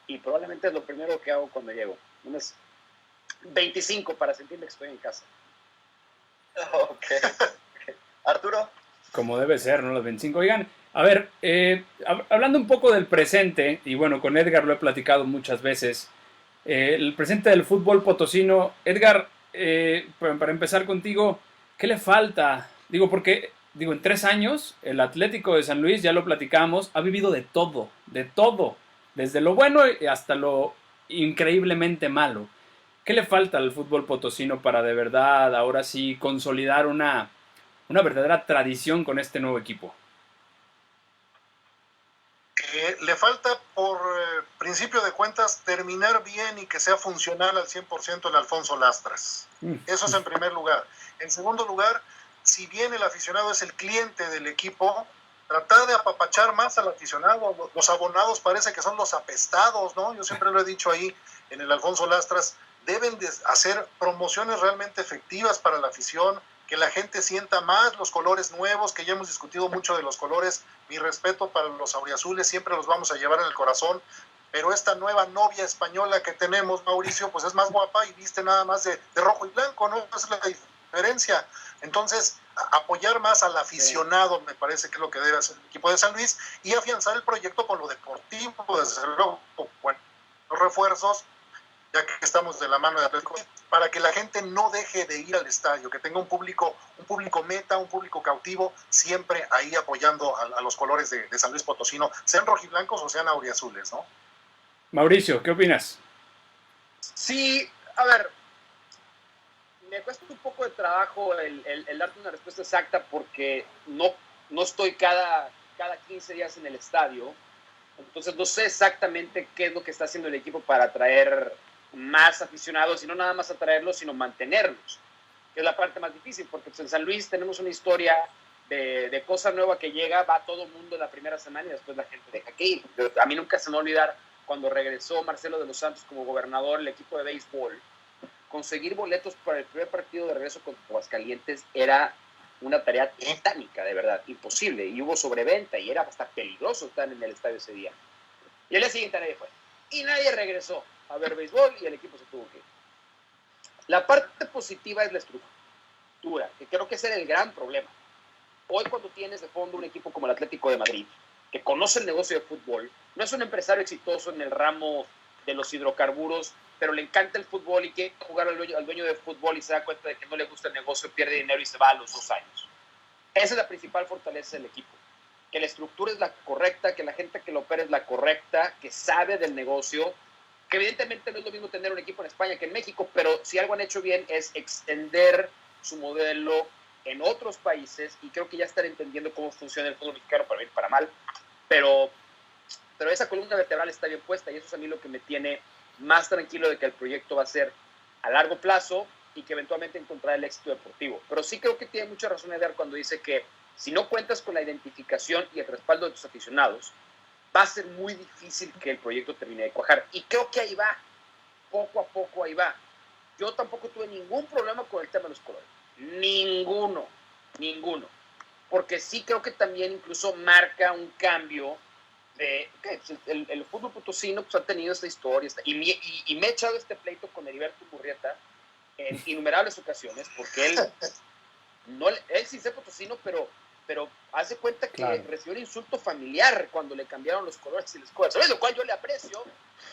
Y probablemente es lo primero que hago cuando llego. Unas 25 para sentirme que estoy en casa. Ok. Arturo. Como debe ser, ¿no? Los 25. Oigan, a ver, hablando un poco del presente, y bueno, con Edgar lo he platicado muchas veces, el presente del fútbol potosino. Edgar, para empezar contigo, ¿qué le falta? Porque, en 3 años, el Atlético de San Luis, ya lo platicamos, ha vivido de todo, desde lo bueno hasta lo increíblemente malo. ¿Qué le falta al fútbol potosino para de verdad, ahora sí, consolidar una verdadera tradición con este nuevo equipo? Le falta, por principio de cuentas, terminar bien y que sea funcional al 100% el Alfonso Lastras. Eso es en primer lugar. En segundo lugar, si bien el aficionado es el cliente del equipo, tratar de apapachar más al aficionado. Los abonados parece que son los apestados, ¿no? Yo siempre lo he dicho ahí en el Alfonso Lastras, deben de hacer promociones realmente efectivas para la afición, que la gente sienta más los colores nuevos, que ya hemos discutido mucho de los colores. Mi respeto para los auriazules, siempre los vamos a llevar en el corazón, pero esta nueva novia española que tenemos, Mauricio, pues es más guapa y viste nada más de rojo y blanco, ¿no? Esa es la diferencia. Entonces, apoyar más al aficionado, me parece que es lo que debe hacer el equipo de San Luis, y afianzar el proyecto con lo deportivo, desde luego, bueno, los refuerzos, ya que estamos de la mano de Atlético, para que la gente no deje de ir al estadio, que tenga un público meta, un público cautivo, siempre ahí apoyando a los colores de San Luis Potosino, sean rojiblancos o sean auriazules, ¿no? Mauricio, ¿qué opinas? Sí, a ver, me cuesta un poco de trabajo el darte una respuesta exacta porque no estoy cada 15 días en el estadio. Entonces no sé exactamente qué es lo que está haciendo el equipo para atraer más aficionados y no nada más atraerlos, sino mantenerlos, que es la parte más difícil, porque pues, en San Luis tenemos una historia de cosa nueva que llega, va todo el mundo la primera semana y después la gente deja que ir. A mí nunca se me va a olvidar cuando regresó Marcelo de los Santos como gobernador, el equipo de béisbol, conseguir boletos para el primer partido de regreso contra Aguascalientes era una tarea titánica, de verdad, imposible, y hubo sobreventa y era hasta peligroso estar en el estadio ese día. Y el día siguiente nadie fue, y nadie regresó a ver béisbol y el equipo se tuvo que ir. La parte positiva es la estructura, que creo que ese era el gran problema. Hoy cuando tienes de fondo un equipo como el Atlético de Madrid, que conoce el negocio de fútbol, no es un empresario exitoso en el ramo de los hidrocarburos, pero le encanta el fútbol y quiere jugar al dueño de fútbol y se da cuenta de que no le gusta el negocio, pierde dinero y se va a los 2 años. Esa es la principal fortaleza del equipo, que la estructura es la correcta, que la gente que lo opera es la correcta, que sabe del negocio, que evidentemente no es lo mismo tener un equipo en España que en México, pero si algo han hecho bien es extender su modelo en otros países y creo que ya están entendiendo cómo funciona el fútbol mexicano para bien, para mal, pero esa columna vertebral está bien puesta y eso es a mí lo que me tiene más tranquilo de que el proyecto va a ser a largo plazo y que eventualmente encontrará el éxito deportivo. Pero sí creo que tiene mucha razón Eder cuando dice que si no cuentas con la identificación y el respaldo de tus aficionados, va a ser muy difícil que el proyecto termine de cuajar. Y creo que ahí va, poco a poco ahí va. Yo tampoco tuve ningún problema con el tema de los colores. Ninguno. Porque sí creo que también incluso marca un cambio pues el fútbol potosino pues, ha tenido esta historia y me he echado este pleito con Heriberto Murrieta en innumerables ocasiones porque él sí es potosino pero hace cuenta que recibió un insulto familiar cuando le cambiaron los colores y las cosas, lo cual yo le aprecio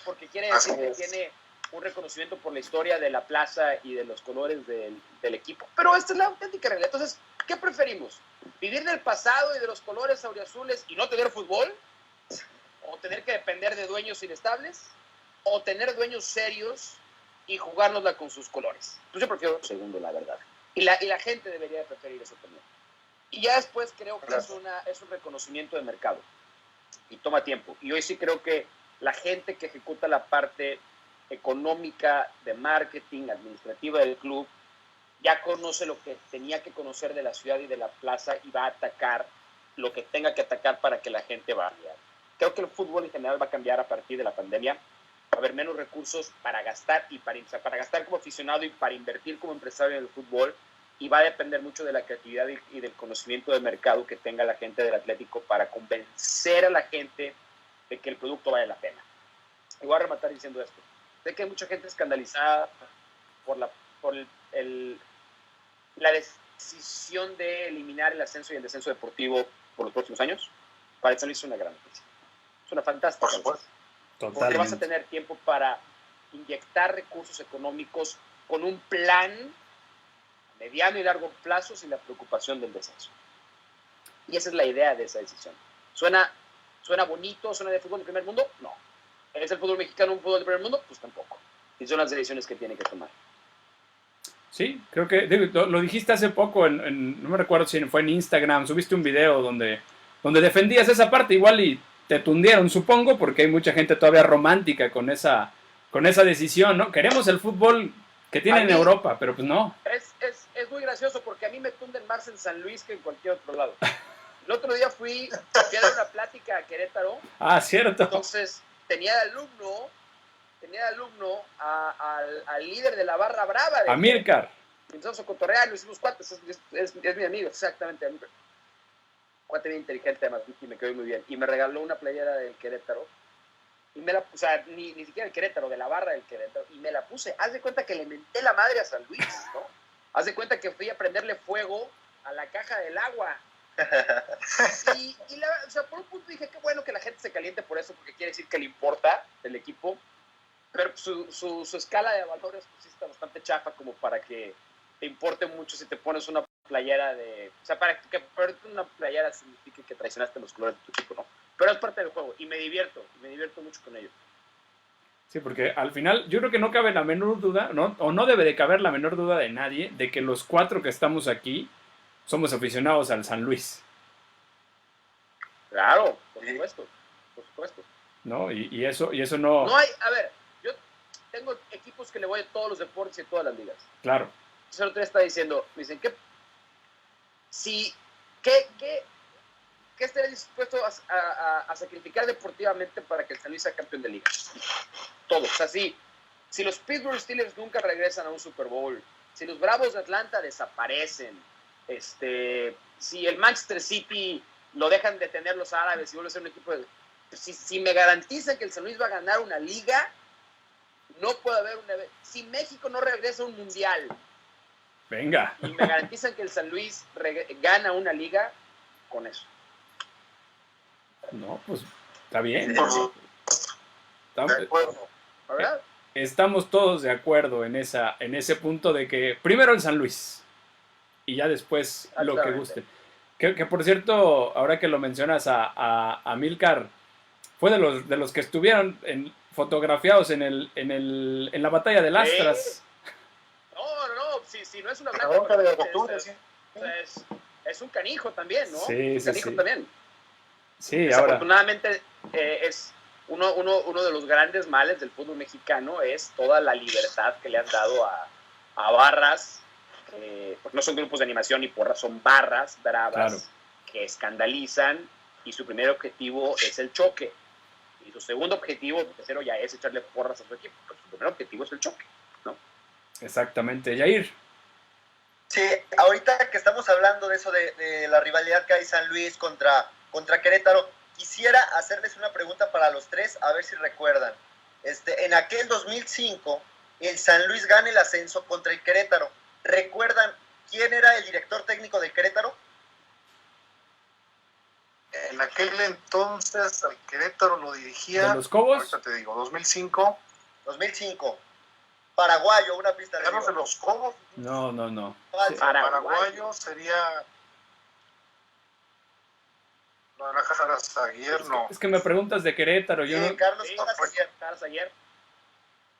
porque quiere decir que tiene un reconocimiento por la historia de la plaza y de los colores del equipo, pero esta es la auténtica realidad. Entonces, ¿qué preferimos? ¿Vivir del pasado y de los colores auriazules y no tener fútbol? ¿O tener que depender de dueños inestables? ¿O tener dueños serios y jugárnosla con sus colores? Pues yo prefiero lo segundo, la verdad. Y la gente debería de preferir eso también. Y ya después creo que es un reconocimiento de mercado. Y toma tiempo. Y hoy sí creo que la gente que ejecuta la parte económica, de marketing, administrativa del club, ya conoce lo que tenía que conocer de la ciudad y de la plaza y va a atacar lo que tenga que atacar para que la gente vaya. Creo que el fútbol en general va a cambiar a partir de la pandemia. Va a haber menos recursos para gastar para gastar como aficionado y para invertir como empresario en el fútbol. Y va a depender mucho de la creatividad y del conocimiento de mercado que tenga la gente del Atlético para convencer a la gente de que el producto vale la pena. Y voy a rematar diciendo esto. Sé que hay mucha gente escandalizada por la decisión de eliminar el ascenso y el descenso deportivo por los próximos años. Para el San Luis es una gran noticia. Es una fantástica noticia. Porque vas a tener tiempo para inyectar recursos económicos con un plan a mediano y largo plazo sin la preocupación del descenso. Y esa es la idea de esa decisión. ¿Suena bonito? ¿Suena de fútbol de primer mundo? No. ¿Es el fútbol mexicano un fútbol de primer mundo? Pues tampoco. Y son las decisiones que tiene que tomar. Sí, creo que lo dijiste hace poco, no me recuerdo si fue en Instagram, subiste un video donde defendías esa parte, igual y te tundieron, supongo, porque hay mucha gente todavía romántica con esa decisión, ¿no? Queremos el fútbol que tiene en Europa, pero pues no. Es muy gracioso porque a mí me tunden más en San Luis que en cualquier otro lado. El otro día fui a dar una plática a Querétaro. Ah, cierto. Entonces tenía de alumno al líder de la barra brava. A Milcar. Empezamos a cotorrear, lo hicimos cuates, es mi amigo, exactamente. Cuate bien inteligente además, y me quedó muy bien. Y me regaló una playera del Querétaro. Y me la puse, o sea, ni siquiera el Querétaro, de la barra del Querétaro. Y me la puse. Haz de cuenta que le menté la madre a San Luis, ¿no? Haz de cuenta que fui a prenderle fuego a la caja del agua. O sea, por un punto dije, qué bueno que la gente se caliente por eso, porque quiere decir que le importa el equipo. Pero su escala de valores pues, sí está bastante chafa como para que te importe mucho si te pones una playera de... O sea, para que ponerte una playera signifique que traicionaste los colores de tu equipo, ¿no? Pero es parte del juego y me divierto mucho con ello. Sí, porque al final yo creo que no cabe la menor duda, ¿no? O no debe de caber la menor duda de nadie de que los cuatro que estamos aquí somos aficionados al San Luis, Claro, por supuesto, por supuesto. ¿no? Y eso no, No hay, a ver, yo tengo equipos que le voy a todos los deportes y a todas las ligas. claro, Entonces el otro día está diciendo, me dicen, ¿qué estaría dispuesto a sacrificar deportivamente para que el San Luis sea campeón de liga? Todo. O sea, si los Pittsburgh Steelers nunca regresan a un Super Bowl, si los Bravos de Atlanta desaparecen, si el Manchester City lo dejan de tener los árabes y vuelve a ser un equipo de... Si me garantizan que el San Luis va a ganar una liga, no puede haber un evento. Si México no regresa a un mundial venga. y me garantizan que el San Luis gana una liga, con eso. No, pues está bien. Por supuesto, Estamos, de acuerdo. ¿Verdad? estamos todos de acuerdo en ese punto de que primero el San Luis y ya después lo que Exactamente. guste. Que por cierto, ahora que lo mencionas a Milcar, fue de los que estuvieron fotografiados en la batalla de Lastras. No, si no es una La blanca, bronca de para mí, Octubre, sí. es un canijo también, ¿no? Sí, un sí, canijo sí. también. Sí, ahora. Desafortunadamente, es uno de los grandes males del fútbol mexicano es toda la libertad que le han dado a barras, porque no son grupos de animación ni porras, son barras bravas Claro. que escandalizan y su primer objetivo es el choque. Y su segundo objetivo, el tercero ya es echarle porras a su equipo, pero su primer objetivo es el choque. Exactamente, Yair. Sí, ahorita que estamos hablando de eso, de la rivalidad que hay San Luis contra Querétaro, quisiera hacerles una pregunta para los tres, a ver si recuerdan. En aquel 2005, el San Luis gana el ascenso contra el Querétaro. ¿Recuerdan quién era el director técnico del Querétaro? En aquel entonces al Querétaro lo dirigía, ¿De los Cobos? ahorita te digo, 2005, 2005. Paraguayo, una pista de Carlos de Dios. los Cobos, No. Falso. paraguayo sería... No, era Jaras Aguirre, no. Es que me preguntas de Querétaro, yo Sí, no. Carlos Sí, Todas pues, ayer. Caras ayer.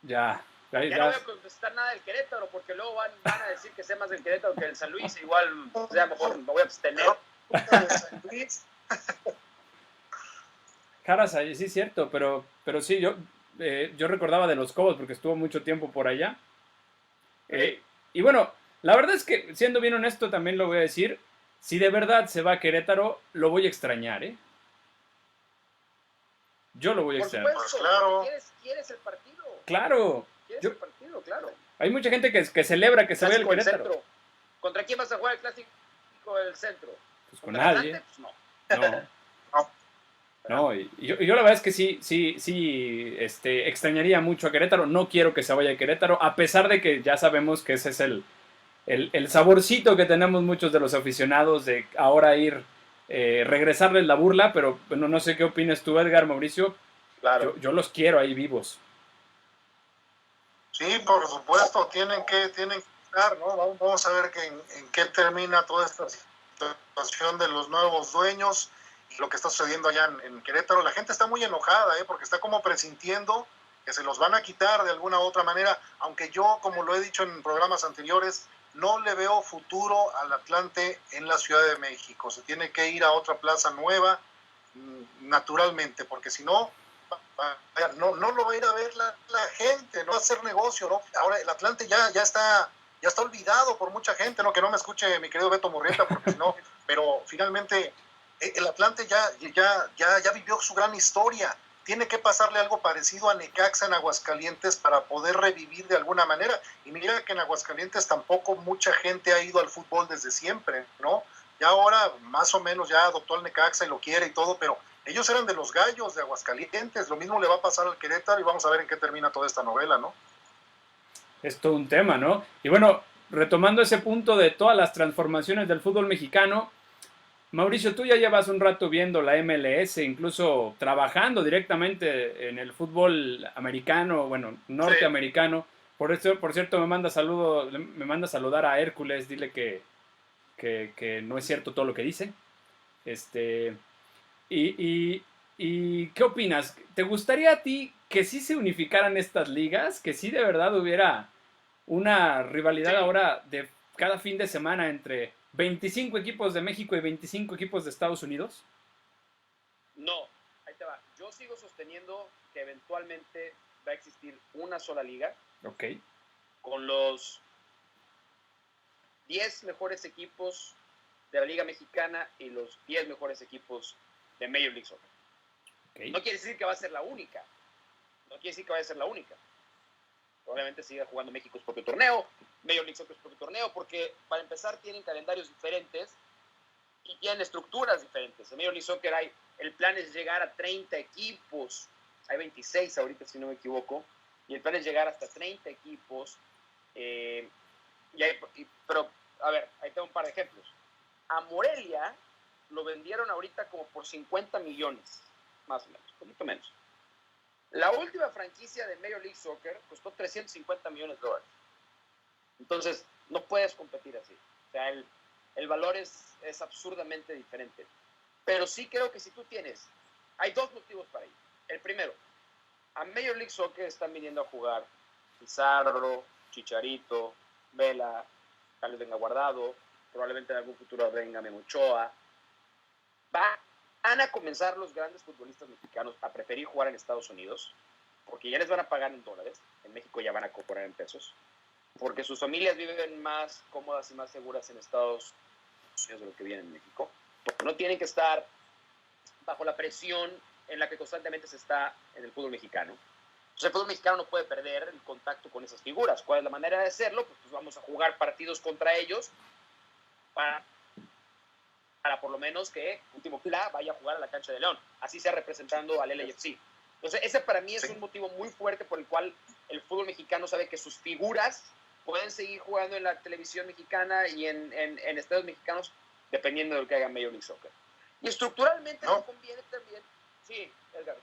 Ya. Ya no voy a contestar nada del Querétaro porque luego van a decir que sé más del Querétaro que del San Luis. Igual, o sea, mejor me voy a abstener. San Luis, Caras ahí, sí, cierto, pero sí, yo recordaba de los Cobos porque estuvo mucho tiempo por allá. Y bueno, la verdad es que, siendo bien honesto, también lo voy a decir, si de verdad se va a Querétaro, lo voy a extrañar, ¿eh? Yo lo voy a Por extrañar. supuesto, Pues claro. ¿quieres el partido? Claro, ¿Quieres yo- el partido? Claro. hay mucha gente que celebra que se vaya al Clásico del Querétaro. centro. ¿Contra quién vas a jugar el clásico del centro? Pues con ¿Contra nadie. Atlante? Pues no. No. No, y yo la verdad es que sí, extrañaría mucho a Querétaro. No quiero que se vaya a Querétaro, a pesar de que ya sabemos que ese es el saborcito que tenemos muchos de los aficionados de ahora regresarles la burla, pero bueno, no sé qué opinas tú, Edgar, Mauricio. Claro. Yo los quiero ahí vivos. sí, por supuesto, tienen que estar, ¿no? Vamos a ver en qué termina toda esta situación de los nuevos dueños y lo que está sucediendo allá en Querétaro. La gente está muy enojada, porque está como presintiendo que se los van a quitar de alguna u otra manera, aunque yo, como lo he dicho en programas anteriores, no le veo futuro al Atlante en la Ciudad de México. Se tiene que ir a otra plaza nueva, naturalmente, porque si no, no lo va a ir a ver la gente, no va a hacer negocio, ¿no? Ahora el Atlante ya está olvidado por mucha gente, ¿no? Que no me escuche mi querido Beto Murrieta, porque si no, pero finalmente el Atlante ya vivió su gran historia. Tiene que pasarle algo parecido a Necaxa en Aguascalientes para poder revivir de alguna manera. Y mira que en Aguascalientes tampoco mucha gente ha ido al fútbol desde siempre, ¿no? Ya ahora más o menos ya adoptó al Necaxa y lo quiere y todo, pero ellos eran de los gallos de Aguascalientes. Lo mismo le va a pasar al Querétaro y vamos a ver en qué termina toda esta novela, ¿no? Es todo un tema, ¿no? Y bueno, retomando ese punto de todas las transformaciones del fútbol mexicano, Mauricio, tú ya llevas un rato viendo la MLS, incluso trabajando directamente en el fútbol americano, bueno, norteamericano. Por cierto, me manda saludar a Hércules, dile que no es cierto todo lo que dice. ¿Y qué opinas? ¿Te gustaría a ti que sí se unificaran estas ligas, que sí de verdad hubiera una rivalidad ahora de cada fin de semana entre 25 equipos de México y 25 equipos de Estados Unidos? No, ahí te va. Yo sigo sosteniendo que eventualmente va a existir una sola liga. Ok. Con los 10 mejores equipos de la Liga Mexicana y los 10 mejores equipos de Major League Soccer. Okay. No quiere decir que va a ser la única. No quiere decir que vaya a ser la única. Probablemente siga jugando México su propio torneo, Major League Soccer su propio torneo, porque para empezar tienen calendarios diferentes y tienen estructuras diferentes. En Major League Soccer el plan es llegar a 30 equipos. Hay 26 ahorita, si no me equivoco. Y el plan es llegar hasta 30 equipos. Pero, a ver, ahí tengo un par de ejemplos. A Morelia lo vendieron ahorita como por 50 millones, más o menos, un poquito menos. La última franquicia de Major League Soccer costó 350 millones de dólares. Entonces, no puedes competir así. O sea, el valor es absurdamente diferente. Pero sí creo que si tú hay dos motivos para ello. El primero, a Major League Soccer están viniendo a jugar Pizarro, Chicharito, Vela, Carlos venga Guardado, probablemente en algún futuro venga Memo Ochoa. Van a comenzar los grandes futbolistas mexicanos a preferir jugar en Estados Unidos, porque ya les van a pagar en dólares, en México ya van a cobrar en pesos, porque sus familias viven más cómodas y más seguras en Estados Unidos de lo que viven en México, porque no tienen que estar bajo la presión en la que constantemente se está en el fútbol mexicano. Entonces el fútbol mexicano no puede perder el contacto con esas figuras. ¿Cuál es la manera de hacerlo? Pues vamos a jugar partidos contra ellos para por lo menos que Último Fila vaya a jugar a la cancha de León, así sea representando al LAFC. Entonces ese para mí es un motivo muy fuerte por el cual el fútbol mexicano sabe que sus figuras pueden seguir jugando en la televisión mexicana y en estadios mexicanos dependiendo de lo que haga Major League Soccer. Y estructuralmente no conviene también. Sí, Edgar.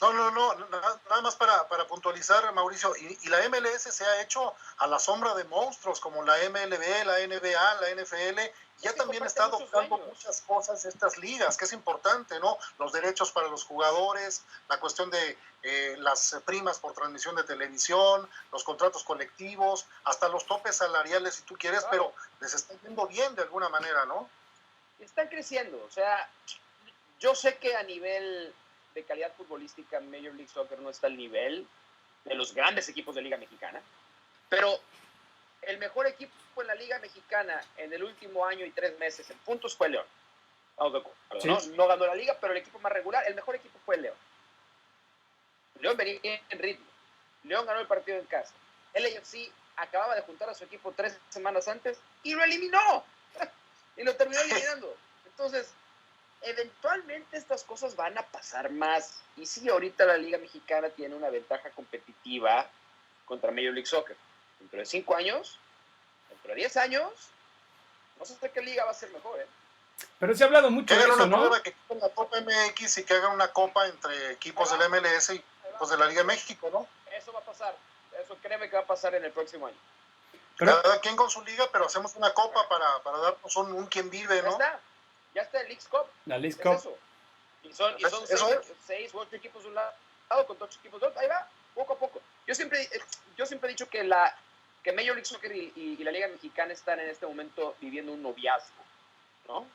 No, nada más para puntualizar, Mauricio, y la MLS se ha hecho a la sombra de monstruos como la MLB, la NBA, la NFL, ya también está adoptando muchas cosas estas ligas, que es importante, ¿no? Los derechos para los jugadores, la cuestión de las primas por transmisión de televisión, los contratos colectivos, hasta los topes salariales si tú quieres, pero les está yendo bien de alguna manera, ¿no? Están creciendo, o sea, yo sé que a nivel de calidad futbolística Major League Soccer no está al nivel de los grandes equipos de Liga Mexicana, pero el mejor equipo en la Liga Mexicana en el último año y 3 meses en puntos fue León. No ganó la Liga, pero el equipo más regular, el mejor equipo fue León. León venía en ritmo. León ganó el partido en casa. El LAFC acababa de juntar a su equipo 3 semanas antes y lo eliminó. Y lo terminó eliminando. Entonces, eventualmente estas cosas van a pasar más. Y sí, ahorita la Liga Mexicana tiene una ventaja competitiva contra Major League Soccer. Dentro de 5 años, dentro de 10 años, no sé hasta qué liga va a ser mejor, ¿eh? Pero se ha hablado mucho de eso, ¿no? Que quiten la Copa MX y que hagan una copa entre equipos del MLS y equipos de la Liga de México, ¿no? Eso va a pasar. Eso créeme que va a pasar en el próximo año. Cada quien con su liga, pero hacemos una copa para darnos un quien vive, ¿no? Ya está el Leagues Cup. La Leagues Cup. Eso. Y son 6 u 8 equipos de un lado con 8 equipos de otro. Ahí va, poco a poco. Yo siempre he dicho que Major League Soccer y la Liga Mexicana están en este momento viviendo un noviazgo, ¿no?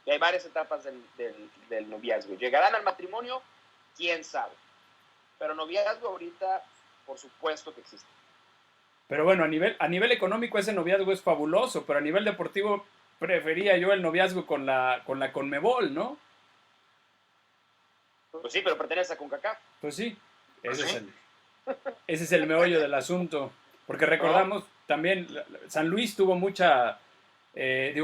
Y hay varias etapas del noviazgo. ¿Llegarán al matrimonio? ¿Quién sabe? Pero noviazgo ahorita, por supuesto que existe. Pero bueno, a nivel económico ese noviazgo es fabuloso, pero a nivel deportivo prefería yo el noviazgo con la Conmebol, ¿no? Pues sí, pero pertenece a CONCACAF. Pues sí, ese es el meollo del asunto. Porque recordamos también, San Luis tuvo mucha...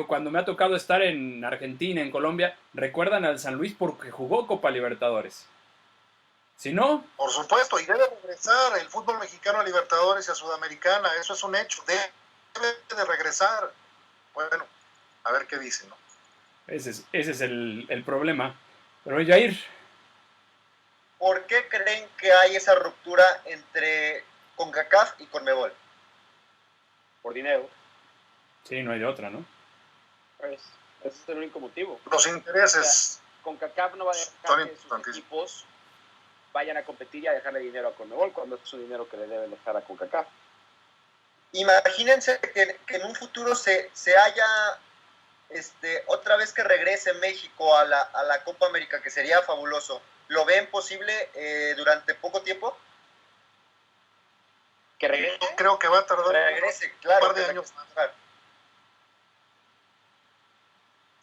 cuando me ha tocado estar en Argentina, en Colombia, recuerdan al San Luis porque jugó Copa Libertadores. Si no... Por supuesto, y debe regresar el fútbol mexicano a Libertadores y a Sudamericana, eso es un hecho, debe de regresar. Bueno, a ver qué dicen, ¿no? Ese es el problema. Pero Jair... ¿Por qué creen que hay esa ruptura entre CONCACAF y CONMEBOL? Por dinero. Sí, no hay de otra, ¿no? Pues, ese es el único motivo. Los intereses. O sea, CONCACAF no va a dejar que sus equipos vayan a competir y a dejarle dinero a Conmebol cuando es un dinero que le deben dejar a CONCACAF. Imagínense que en un futuro se haya otra vez que regrese México a la Copa América, que sería fabuloso. ¿Lo ven posible durante poco tiempo? ¿Que regrese? Yo creo que va a tardar regrese, claro, un par de años.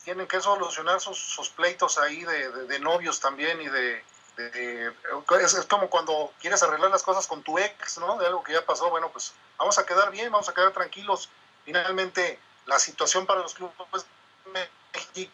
Tienen que solucionar sus pleitos ahí de novios también y es como cuando quieres arreglar las cosas con tu ex, ¿no? De algo que ya pasó, bueno, pues vamos a quedar bien, vamos a quedar tranquilos. Finalmente, la situación para los clubes mexicanos,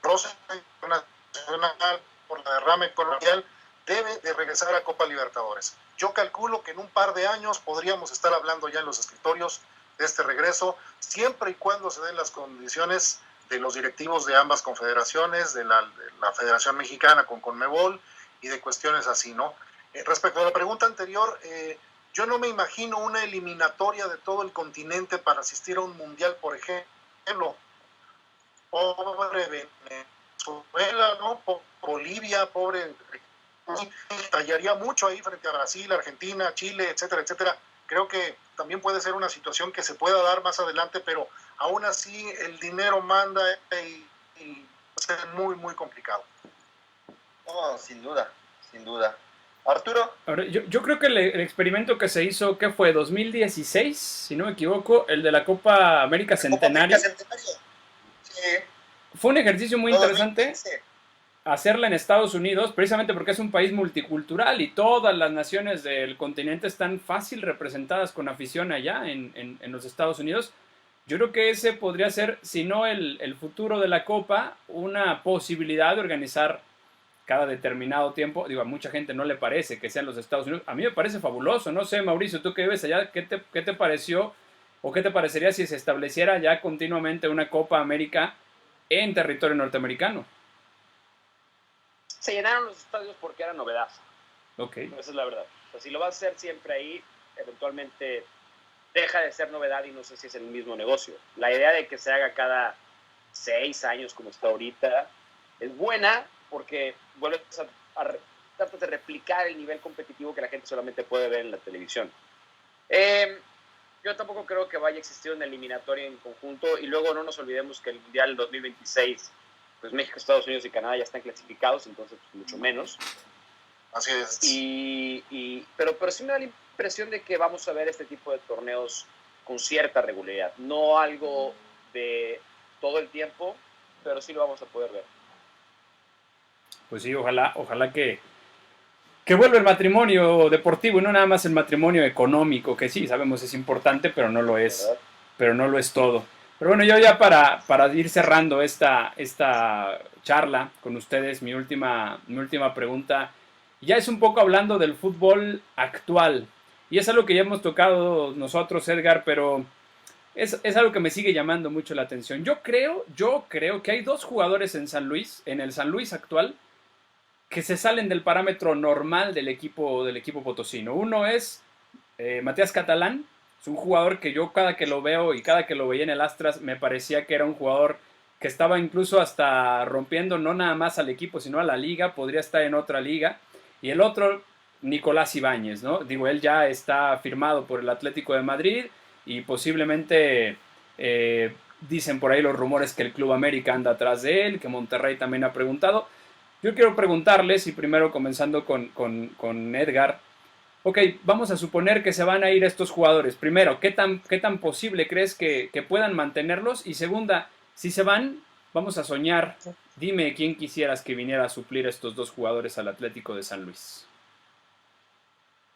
roce internacional por la derrame colonial, debe de regresar a Copa Libertadores. Yo calculo que en un par de años podríamos estar hablando ya en los escritorios de este regreso, siempre y cuando se den las condiciones de los directivos de ambas confederaciones, de la Federación Mexicana con Conmebol y de cuestiones así, ¿no? Respecto a la pregunta anterior, yo no me imagino una eliminatoria de todo el continente para asistir a un mundial, por ejemplo. Pobre Venezuela, ¿no? Bolivia, pobre... Tallaría mucho ahí frente a Brasil, Argentina, Chile, etcétera, etcétera. Creo que también puede ser una situación que se pueda dar más adelante, pero aún así el dinero manda y va a ser muy, muy complicado. Oh, sin duda, sin duda. Arturo. Ahora, yo creo que el experimento que se hizo, ¿qué fue? 2016, si no me equivoco, el de la Copa América Centenario. Copa América Centenario. Sí. Fue un ejercicio muy interesante. 2015. Hacerla en Estados Unidos, precisamente porque es un país multicultural y todas las naciones del continente están fácil representadas con afición allá en los Estados Unidos. Yo creo que ese podría ser, si no el futuro de la Copa, una posibilidad de organizar cada determinado tiempo. Digo, a mucha gente no le parece que sean los Estados Unidos. A mí me parece fabuloso. No sé, Mauricio, tú que vives allá, ¿qué te pareció o qué te parecería si se estableciera ya continuamente una Copa América en territorio norteamericano? Se llenaron los estadios porque era novedad. Ok. Esa es la verdad. O sea, si lo vas a hacer siempre ahí, eventualmente deja de ser novedad y no sé si es el mismo negocio. La idea de que se haga cada 6 años como está ahorita es buena porque vuelves a tratas de replicar el nivel competitivo que la gente solamente puede ver en la televisión. Yo tampoco creo que vaya a existir una eliminatoria en conjunto y luego no nos olvidemos que el Mundial 2026 pues México, Estados Unidos y Canadá ya están clasificados, entonces pues, mucho menos. Así es. Pero sí me da la impresión de que vamos a ver este tipo de torneos con cierta regularidad. No algo de todo el tiempo, pero sí lo vamos a poder ver. Pues sí, ojalá que vuelva el matrimonio deportivo y no nada más el matrimonio económico, que sí, sabemos es importante, pero no lo es, ¿verdad? pero no lo es todo. Pero bueno, yo ya para ir cerrando esta charla con ustedes, mi última pregunta, ya es un poco hablando del fútbol actual. Y es algo que ya hemos tocado nosotros, Edgar, pero es algo que me sigue llamando mucho la atención. Yo creo que hay dos jugadores en San Luis, en el San Luis actual, que se salen del parámetro normal del equipo potosino. Uno es Matías Catalán. Es un jugador que yo cada que lo veo y cada que lo veía en el Astras me parecía que era un jugador que estaba incluso hasta rompiendo no nada más al equipo, sino a la liga, podría estar en otra liga. Y el otro, Nicolás Ibáñez, ¿no? Digo, él ya está firmado por el Atlético de Madrid y posiblemente dicen por ahí los rumores que el Club América anda atrás de él, que Monterrey también ha preguntado. Yo quiero preguntarles, y primero comenzando con Edgar, ok, vamos a suponer que se van a ir estos jugadores. Primero, ¿qué tan posible crees que puedan mantenerlos? Y segunda, si se van, vamos a soñar. Dime quién quisieras que viniera a suplir a estos dos jugadores al Atlético de San Luis.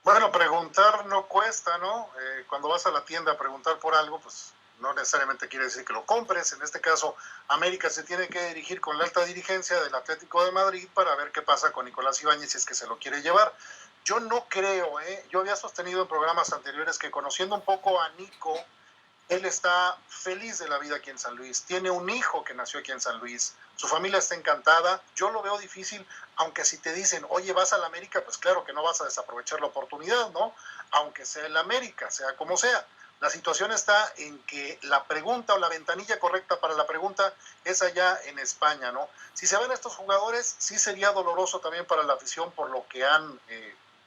Bueno, preguntar no cuesta, ¿no? Cuando vas a la tienda a preguntar por algo, pues no necesariamente quiere decir que lo compres. En este caso, América se tiene que dirigir con la alta dirigencia del Atlético de Madrid para ver qué pasa con Nicolás Ibáñez si es que se lo quiere llevar. Yo no creo, yo había sostenido en programas anteriores que conociendo un poco a Nico, él está feliz de la vida aquí en San Luis, tiene un hijo que nació aquí en San Luis, su familia está encantada, yo lo veo difícil, aunque si te dicen, oye, vas a la América, pues claro que no vas a desaprovechar la oportunidad, ¿no? Aunque sea en la América, sea como sea, La situación está en que la pregunta o la ventanilla correcta para la pregunta es allá en España, ¿no? Si se ven estos jugadores, sí sería doloroso también para la afición por lo que han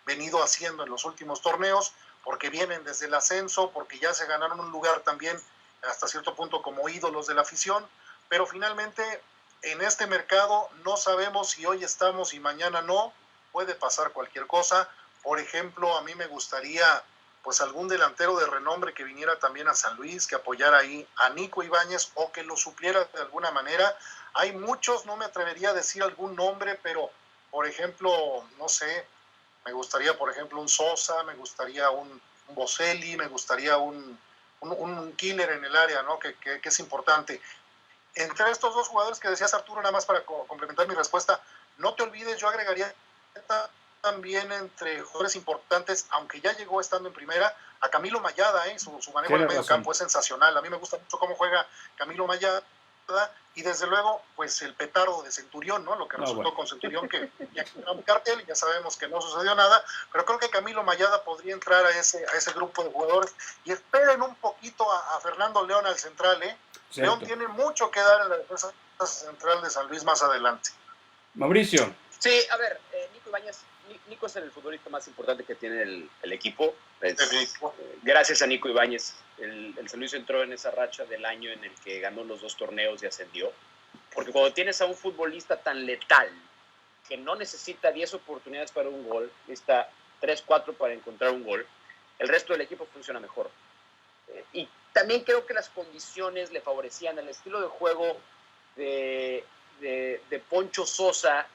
venido haciendo en los últimos torneos, porque vienen desde el ascenso, porque ya se ganaron un lugar también hasta cierto punto como ídolos de la afición, pero finalmente en este mercado no sabemos si hoy estamos y mañana no, puede pasar cualquier cosa. Por ejemplo, a mí me gustaría pues algún delantero de renombre que viniera también a San Luis, que apoyara ahí a Nico Ibáñez o que lo supliera de alguna manera. Hay muchos, no me atrevería a decir algún nombre, pero por ejemplo, no sé, me gustaría por ejemplo un Sosa, me gustaría un Boselli, me gustaría un killer en el área, ¿no? Que es importante. Entre estos dos jugadores que decías, Arturo, nada más para complementar mi respuesta, no te olvides, yo agregaría también entre jugadores importantes, aunque ya llegó estando en primera, a Camilo Mayada, su manejo en el medio campo es sensacional. A mí me gusta mucho cómo juega Camilo Mayada, y desde luego, pues el petardo de Centurión, ¿no? Lo que resultó con Centurión, que ya quedó un cartel, ya sabemos que no sucedió nada, pero creo que Camilo Mayada podría entrar a ese grupo de jugadores. Y esperen un poquito a Fernando León al central, ¿eh? Cierto. León tiene mucho que dar en la defensa central de San Luis más adelante. Mauricio. Sí, a ver, Nico Ibáñez, Nico es el futbolista más importante que tiene el equipo. Gracias a Nico Ibáñez, el San Luis entró en esa racha del año en el que ganó los 2 torneos y ascendió. Porque cuando tienes a un futbolista tan letal, que no necesita 10 oportunidades para un gol, necesita 3, 4 para encontrar un gol, el resto del equipo funciona mejor. Y también creo que las condiciones le favorecían. El estilo de juego de Poncho Sosa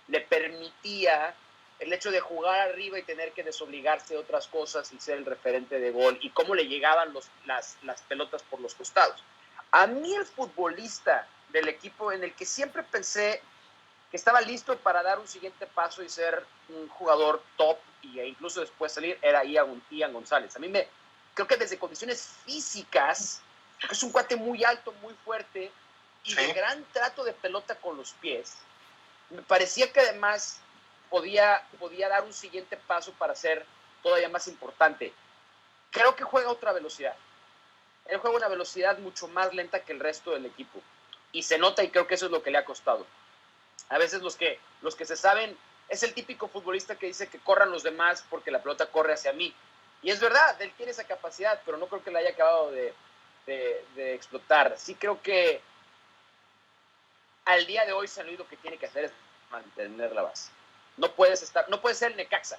le permitía el hecho de jugar arriba y tener que desobligarse de otras cosas y ser el referente de gol, y cómo le llegaban las pelotas por los costados. A mí el futbolista del equipo en el que siempre pensé que estaba listo para dar un siguiente paso y ser un jugador top e incluso después salir era Ian González. A mí creo que desde condiciones físicas, porque es un cuate muy alto, muy fuerte y de gran trato de pelota con los pies, me parecía que además podía dar un siguiente paso para ser todavía más importante. Creo que juega a otra velocidad. Él juega una velocidad mucho más lenta que el resto del equipo. Y se nota, y creo que eso es lo que le ha costado. A veces los que se saben, es el típico futbolista que dice que corran los demás porque la pelota corre hacia mí. Y es verdad, él tiene esa capacidad, pero no creo que la haya acabado de explotar. Sí creo que al día de hoy San Luis lo que tiene que hacer es mantener la base. No puede ser el Necaxa.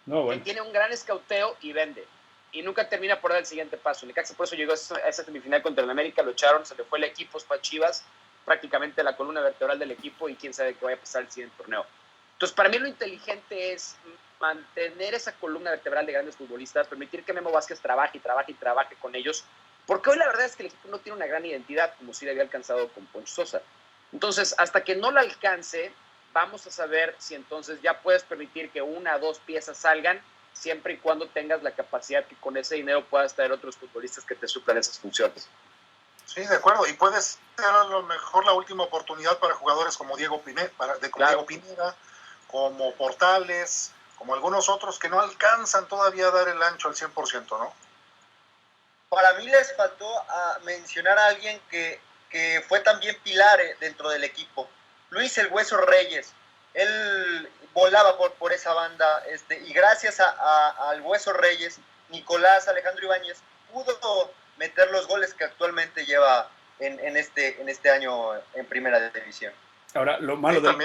No, bueno. Que tiene un gran escauteo y vende. Y nunca termina por dar el siguiente paso. El Necaxa por eso llegó a esa semifinal contra el América, lo echaron, se le fue el equipo, para Chivas, prácticamente la columna vertebral del equipo, y quién sabe qué vaya a pasar el siguiente torneo. Entonces, para mí lo inteligente es mantener esa columna vertebral de grandes futbolistas, permitir que Memo Vázquez trabaje con ellos, porque hoy la verdad es que el equipo no tiene una gran identidad, como sí le había alcanzado con Poncho Sosa. Entonces, hasta que no la alcance, vamos a saber si entonces ya puedes permitir que 1 o 2 piezas salgan, siempre y cuando tengas la capacidad que con ese dinero puedas traer otros futbolistas que te suplan esas funciones. Sí, de acuerdo, y puede ser a lo mejor la última oportunidad para jugadores como Diego Pineda, como Portales, como algunos otros que no alcanzan todavía a dar el ancho al 100%, ¿no? Para mí les faltó mencionar a alguien que fue también pilar dentro del equipo. Luis el Hueso Reyes. Él volaba por esa banda, y gracias al Hueso Reyes, Nicolás Alejandro Ibáñez pudo meter los goles que actualmente lleva en este año en primera división. Ahora, lo malo del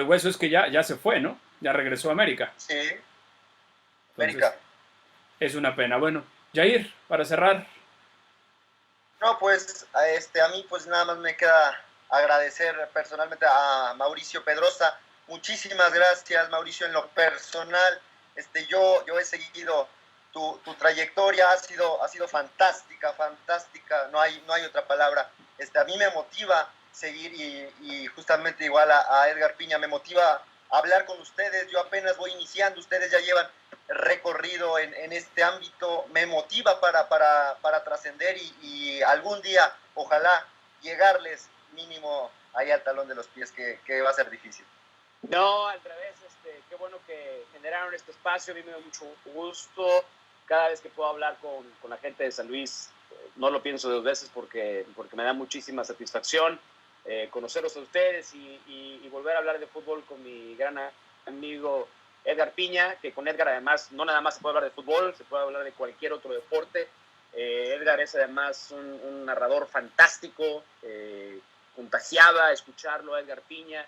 Hueso es que ya se fue, ¿no? Ya regresó a América. Sí, América. Entonces, es una pena. Bueno, Jair, para cerrar. No, pues a mí pues nada más me queda agradecer personalmente a Mauricio Pedrosa. Muchísimas gracias, Mauricio, en lo personal. Yo he seguido tu trayectoria, ha sido fantástica, no hay otra palabra. A mí me motiva seguir, y justamente igual a Edgar Piña me motiva a hablar con ustedes. Yo apenas voy iniciando, ustedes ya llevan recorrido en este ámbito, me motiva para trascender y algún día, ojalá, llegarles mínimo ahí al talón de los pies, que va a ser difícil. No, al revés, qué bueno que generaron este espacio, a mí me da mucho gusto. cada vez que puedo hablar con la gente de San Luis, no lo pienso dos veces porque me da muchísima satisfacción conocerlos a ustedes y volver a hablar de fútbol con mi gran amigo Edgar Piña, que con Edgar además no nada más se puede hablar de fútbol, se puede hablar de cualquier otro deporte. Edgar es además un narrador fantástico, contagiaba escucharlo a Edgar Piña.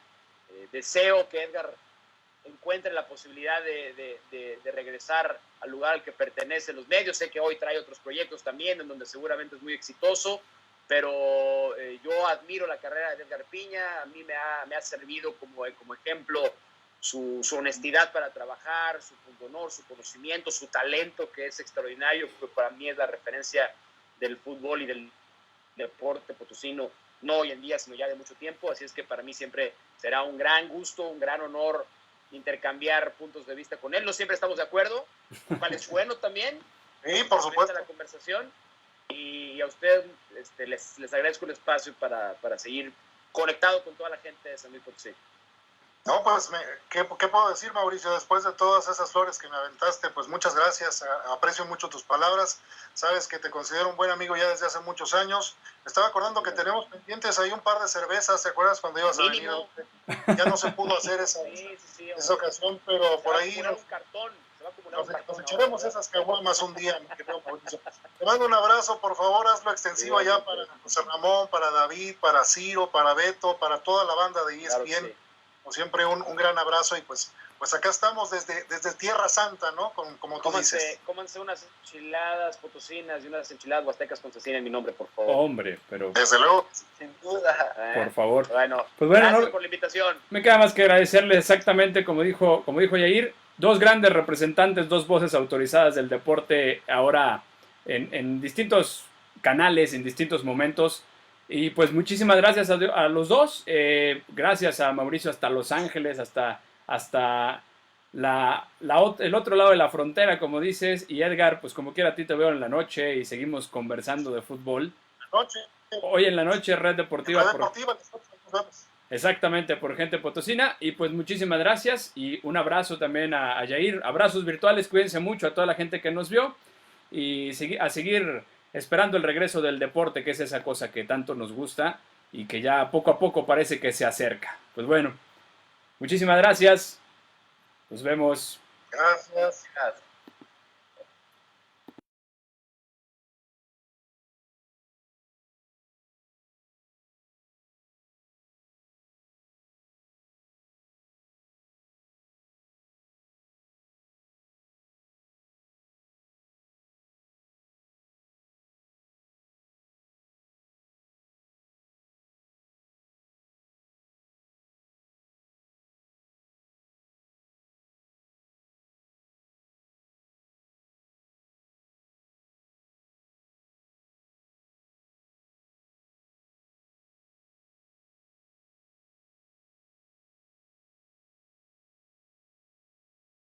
Deseo que Edgar encuentre la posibilidad de regresar al lugar al que pertenece los medios. Sé que hoy trae otros proyectos también, en donde seguramente es muy exitoso, pero yo admiro la carrera de Edgar Piña. A mí me ha servido como ejemplo su honestidad para trabajar, su honor, su conocimiento, su talento, que es extraordinario, que para mí es la referencia del fútbol y del deporte potosino, no hoy en día, sino ya de mucho tiempo. Así es que para mí siempre será un gran gusto, un gran honor intercambiar puntos de vista con él. No siempre estamos de acuerdo, lo cual es bueno también. Sí, por supuesto. La conversación. Y a usted les agradezco el espacio para seguir conectado con toda la gente de San Luis Potosí. No, pues, ¿qué puedo decir, Mauricio? Después de todas esas flores que me aventaste, pues muchas gracias, aprecio mucho tus palabras, sabes que te considero un buen amigo ya desde hace muchos años. Me estaba acordando que tenemos pendientes ahí un par de cervezas, ¿te acuerdas cuando ibas a venir? Ya no se pudo hacer esa ocasión, pero por ahí nos echaremos esas caguamas un día, mi querido Mauricio. Te mando un abrazo, por favor, hazlo extensivo allá para José Ramón, para David, para Ciro, para Beto, para toda la banda de ESPN. Claro, sí. Como siempre, un gran abrazo y pues acá estamos desde Tierra Santa, ¿no? Como tú dices. Cómanse unas enchiladas potosinas y unas enchiladas huastecas con cecina en mi nombre, por favor. Hombre, pero... Desde luego. Sin duda. Por favor. Bueno, pues bueno, gracias por la invitación. Me queda más que agradecerle exactamente como dijo Yair, dos grandes representantes, dos voces autorizadas del deporte ahora en distintos canales, en distintos momentos. Y pues muchísimas gracias a los dos, gracias a Mauricio hasta Los Ángeles, hasta el otro lado de la frontera, como dices, y Edgar, pues como quiera a ti te veo en la noche y seguimos conversando de fútbol. Hoy en la noche, Red Deportiva. Exactamente, por Gente Potosina, y pues muchísimas gracias y un abrazo también a Yair, abrazos virtuales, cuídense mucho a toda la gente que nos vio y a seguir esperando el regreso del deporte, que es esa cosa que tanto nos gusta y que ya poco a poco parece que se acerca. Pues bueno, muchísimas gracias. Nos vemos. Gracias.